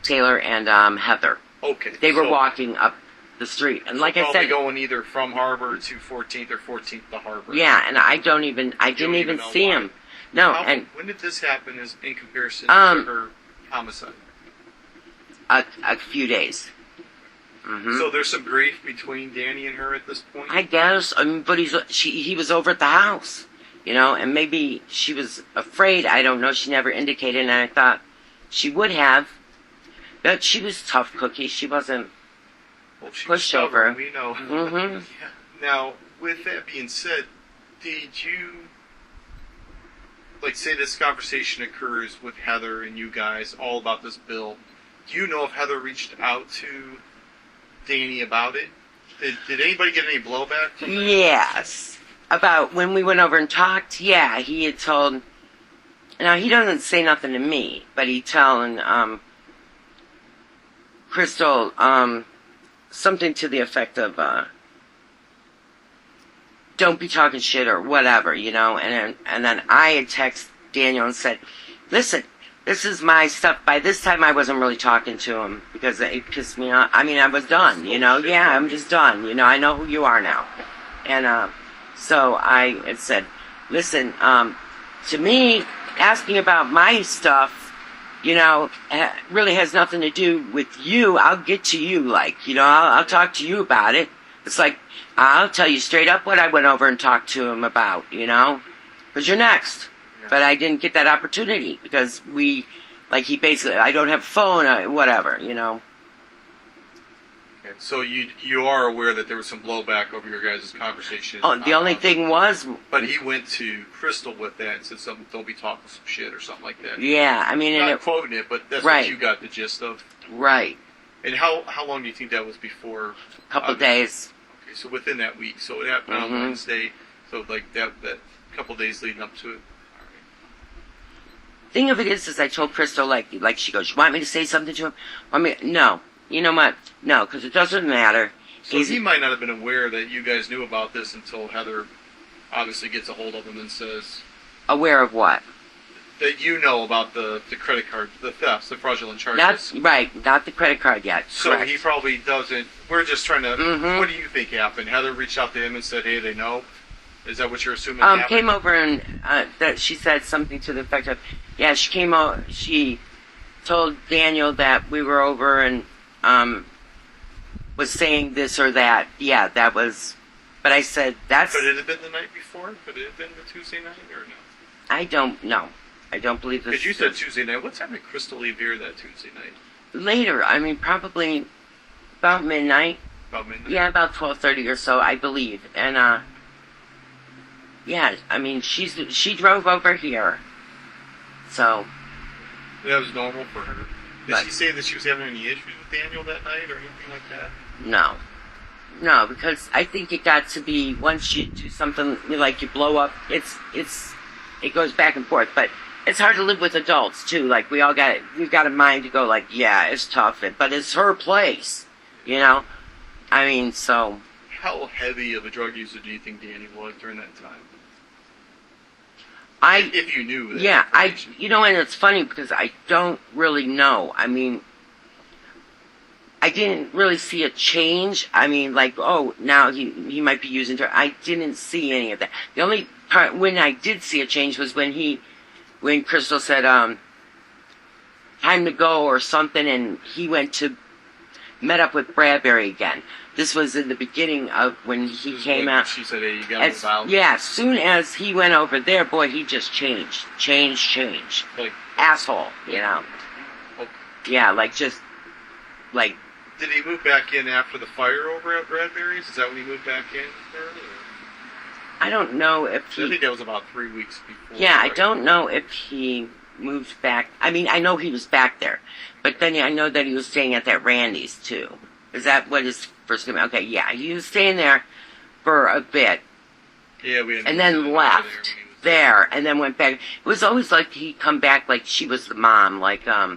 [SPEAKER 9] Taylor, and Heather.
[SPEAKER 10] Okay.
[SPEAKER 9] They were walking up the street, and like I said,
[SPEAKER 10] going either from Harbor to 14th or 14th to Harbor.
[SPEAKER 9] Yeah, and I didn't even see him. No, and
[SPEAKER 10] when did this happen? In comparison to her homicide?
[SPEAKER 9] A few days. Mm-hmm.
[SPEAKER 10] So there's some grief between Danny and her at this point.
[SPEAKER 9] I guess, but he was over at the house, and maybe she was afraid. I don't know. She never indicated, and I thought she would have. But she was a tough cookie. She wasn't pushover.
[SPEAKER 10] We know.
[SPEAKER 9] Mm-hmm.
[SPEAKER 10] Yeah. Now, with that being said, did you, say this conversation occurs with Heather and you guys all about this bill? Do you know if Heather reached out to Danny about it? Did anybody get any blowback from that?
[SPEAKER 9] Yes. About when we went over and talked, yeah, he had told... Now, he doesn't say nothing to me, but he telling Crystal something to the effect of, don't be talking shit or whatever, and then I had texted Daniel and said, listen, this is my stuff. By this time, I wasn't really talking to him because it pissed me off. I mean, I was done, Yeah, I'm just done. I know who you are now. And so I had said, listen, to me, asking about my stuff, really has nothing to do with you. I'll get to you, I'll talk to you about it. It's like, I'll tell you straight up what I went over and talked to him about, because you're next. Yeah. But I didn't get that opportunity because he basically, I don't have a phone, whatever, Okay.
[SPEAKER 10] So you are aware that there was some blowback over your guys' conversation.
[SPEAKER 9] Oh, the only thing was...
[SPEAKER 10] But he went to Crystal with that and said something, don't be talking some shit or something like that.
[SPEAKER 9] Yeah, I mean...
[SPEAKER 10] Not quoting it, but that's what you got the gist of.
[SPEAKER 9] Right.
[SPEAKER 10] And how long do you think that was before?
[SPEAKER 9] A couple of days.
[SPEAKER 10] Okay, so within that week. So it happened on Wednesday, so that couple of days leading up to it. All right.
[SPEAKER 9] Thing of it is I told Crystal, she goes, you want me to say something to him? No. You know what? No, because it doesn't matter.
[SPEAKER 10] So he might not have been aware that you guys knew about this until Heather obviously gets a hold of him and says...
[SPEAKER 9] Aware of what?
[SPEAKER 10] That you know about the credit card, the thefts, the fraudulent charges.
[SPEAKER 9] Not the credit card yet.
[SPEAKER 10] So
[SPEAKER 9] Correct.
[SPEAKER 10] he probably doesn't... We're just trying to... What do you think happened? Heather reached out to him and said, hey, they know? Is that what you're assuming happened?
[SPEAKER 9] Came over and that she said something to the effect of... Yeah, she came out... She told Daniel that we were over and... was saying this or that. Yeah, that was... But I said, that's...
[SPEAKER 10] Could it have been the night before? Could it have been the Tuesday night or no?
[SPEAKER 9] I don't know. I don't believe this.
[SPEAKER 10] Because you said Tuesday night. What's happening to Crystal leave here that Tuesday night?
[SPEAKER 9] Later. I mean, probably about midnight.
[SPEAKER 10] About midnight?
[SPEAKER 9] Yeah, about 12:30 or so, I believe. And, yeah, I mean, she drove over here. So...
[SPEAKER 10] That was normal for her? Did she say that she was having any issues with Daniel that night or anything like that?
[SPEAKER 9] No, because I think it got to be, once you do something like you blow up, it goes back and forth. But it's hard to live with adults too. Like we've got a mind to go like, yeah, it's tough, but it's her place, you know. I mean, so.
[SPEAKER 10] How heavy of a drug user do you think Danny was during that time? If you knew that.
[SPEAKER 9] Yeah, and it's funny because I don't really know. I mean, I didn't really see a change. I mean, like, oh, now he might be using drugs. I didn't see any of that. The only part when I did see a change was when Crystal said, time to go or something, and he met up with Bradbury again. This was in the beginning of when he came out.
[SPEAKER 10] She said, hey, you got to move out.
[SPEAKER 9] Yeah, as soon as he went over there, boy, he just changed.
[SPEAKER 10] Like,
[SPEAKER 9] asshole, you know.
[SPEAKER 10] Okay.
[SPEAKER 9] Yeah, like.
[SPEAKER 10] Did he move back in after the fire over at Bradbury's? Is that when he moved back in?
[SPEAKER 9] I don't know if he.
[SPEAKER 10] I think that was about 3 weeks before.
[SPEAKER 9] Yeah, I don't know if he moved back. I mean, I know he was back there, but then I know that he was staying at that Randy's too. Is that what his first name? Okay, yeah, he was staying there for a bit.
[SPEAKER 10] Yeah,
[SPEAKER 9] and then left there, and then went back. It was always like he'd come back like she was the mom, like, oh,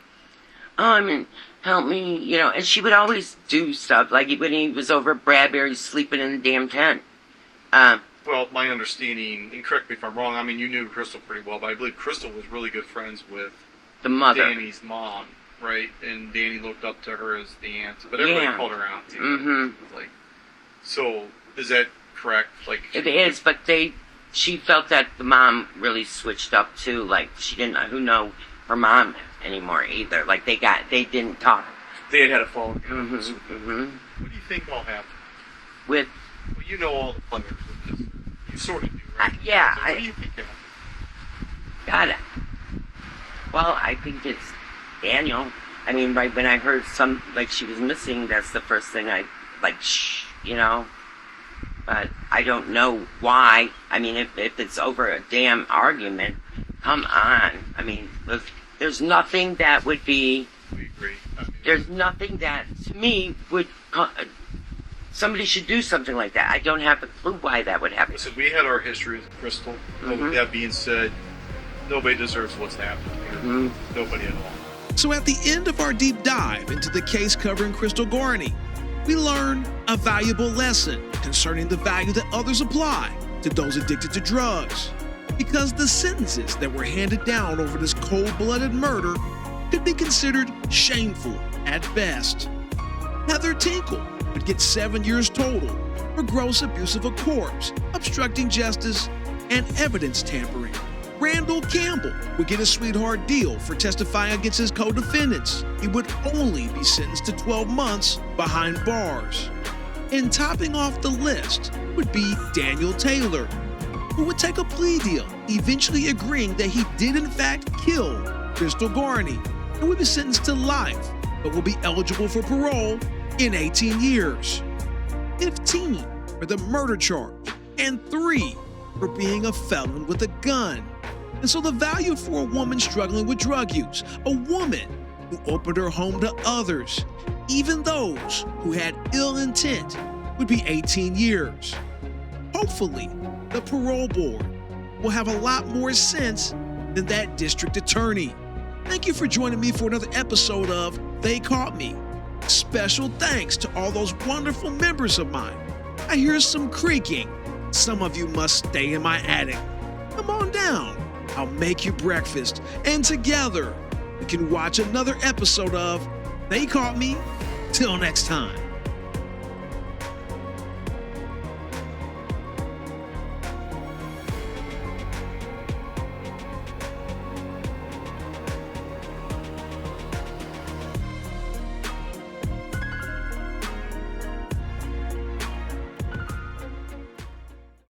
[SPEAKER 9] I mean, help me, you know. And she would always do stuff, like when he was over at Bradbury's sleeping in the damn tent.
[SPEAKER 10] Well, my understanding, and correct me if I'm wrong, I mean, you knew Crystal pretty well, but I believe Crystal was really good friends with
[SPEAKER 9] the mother,
[SPEAKER 10] Danny's mom, right? And Danny looked up to her as the aunt, but everybody called her aunt.
[SPEAKER 9] Mm-hmm.
[SPEAKER 10] Like, so is that correct? Like,
[SPEAKER 9] it is, but she felt that the mom really switched up too. Like she didn't know her mom anymore either. Like they didn't talk.
[SPEAKER 10] They had a phone.
[SPEAKER 9] Mm-hmm. Mm-hmm.
[SPEAKER 10] What do you think all happened?
[SPEAKER 9] Well,
[SPEAKER 10] you know all the players with this. You sort of do, right?
[SPEAKER 9] Yeah.
[SPEAKER 10] So what do you think happened?
[SPEAKER 9] Got it. Well, I think it's Daniel. I mean, right when I heard she was missing, that's the first thing I, shh, you know. But I don't know why. I mean, if it's over a damn argument, come on. I mean, there's nothing that would be...
[SPEAKER 10] We agree.
[SPEAKER 9] There's nothing that, to me, would... Somebody should do something like that. I don't have a clue why that would happen.
[SPEAKER 10] Listen, we had our history with Crystal. Mm-hmm. With that being said, nobody deserves what's happened here. Mm-hmm. Nobody at all.
[SPEAKER 1] So at the end of our deep dive into the case covering Crystal Garney, we learn a valuable lesson concerning the value that others apply to those addicted to drugs. Because the sentences that were handed down over this cold-blooded murder could be considered shameful at best. Heather Tinkle would get 7 years total for gross abuse of a corpse, obstructing justice, and evidence tampering. Randall Campbell would get a sweetheart deal for testifying against his co-defendants. He would only be sentenced to 12 months behind bars. And topping off the list would be Daniel Taylor, who would take a plea deal, eventually agreeing that he did in fact kill Crystal Garney and would be sentenced to life, but will be eligible for parole in 18 years. 15 for the murder charge, and 3 for being a felon with a gun. And so the value for a woman struggling with drug use, a woman who opened her home to others, even those who had ill intent, would be 18 years. Hopefully, the parole board will have a lot more sense than that district attorney. Thank you for joining me for another episode of They Caught Me. Special thanks to all those wonderful members of mine. I hear some creaking. Some of you must stay in my attic. Come on down. I'll make you breakfast. And together, we can watch another episode of They Caught Me. Till next time.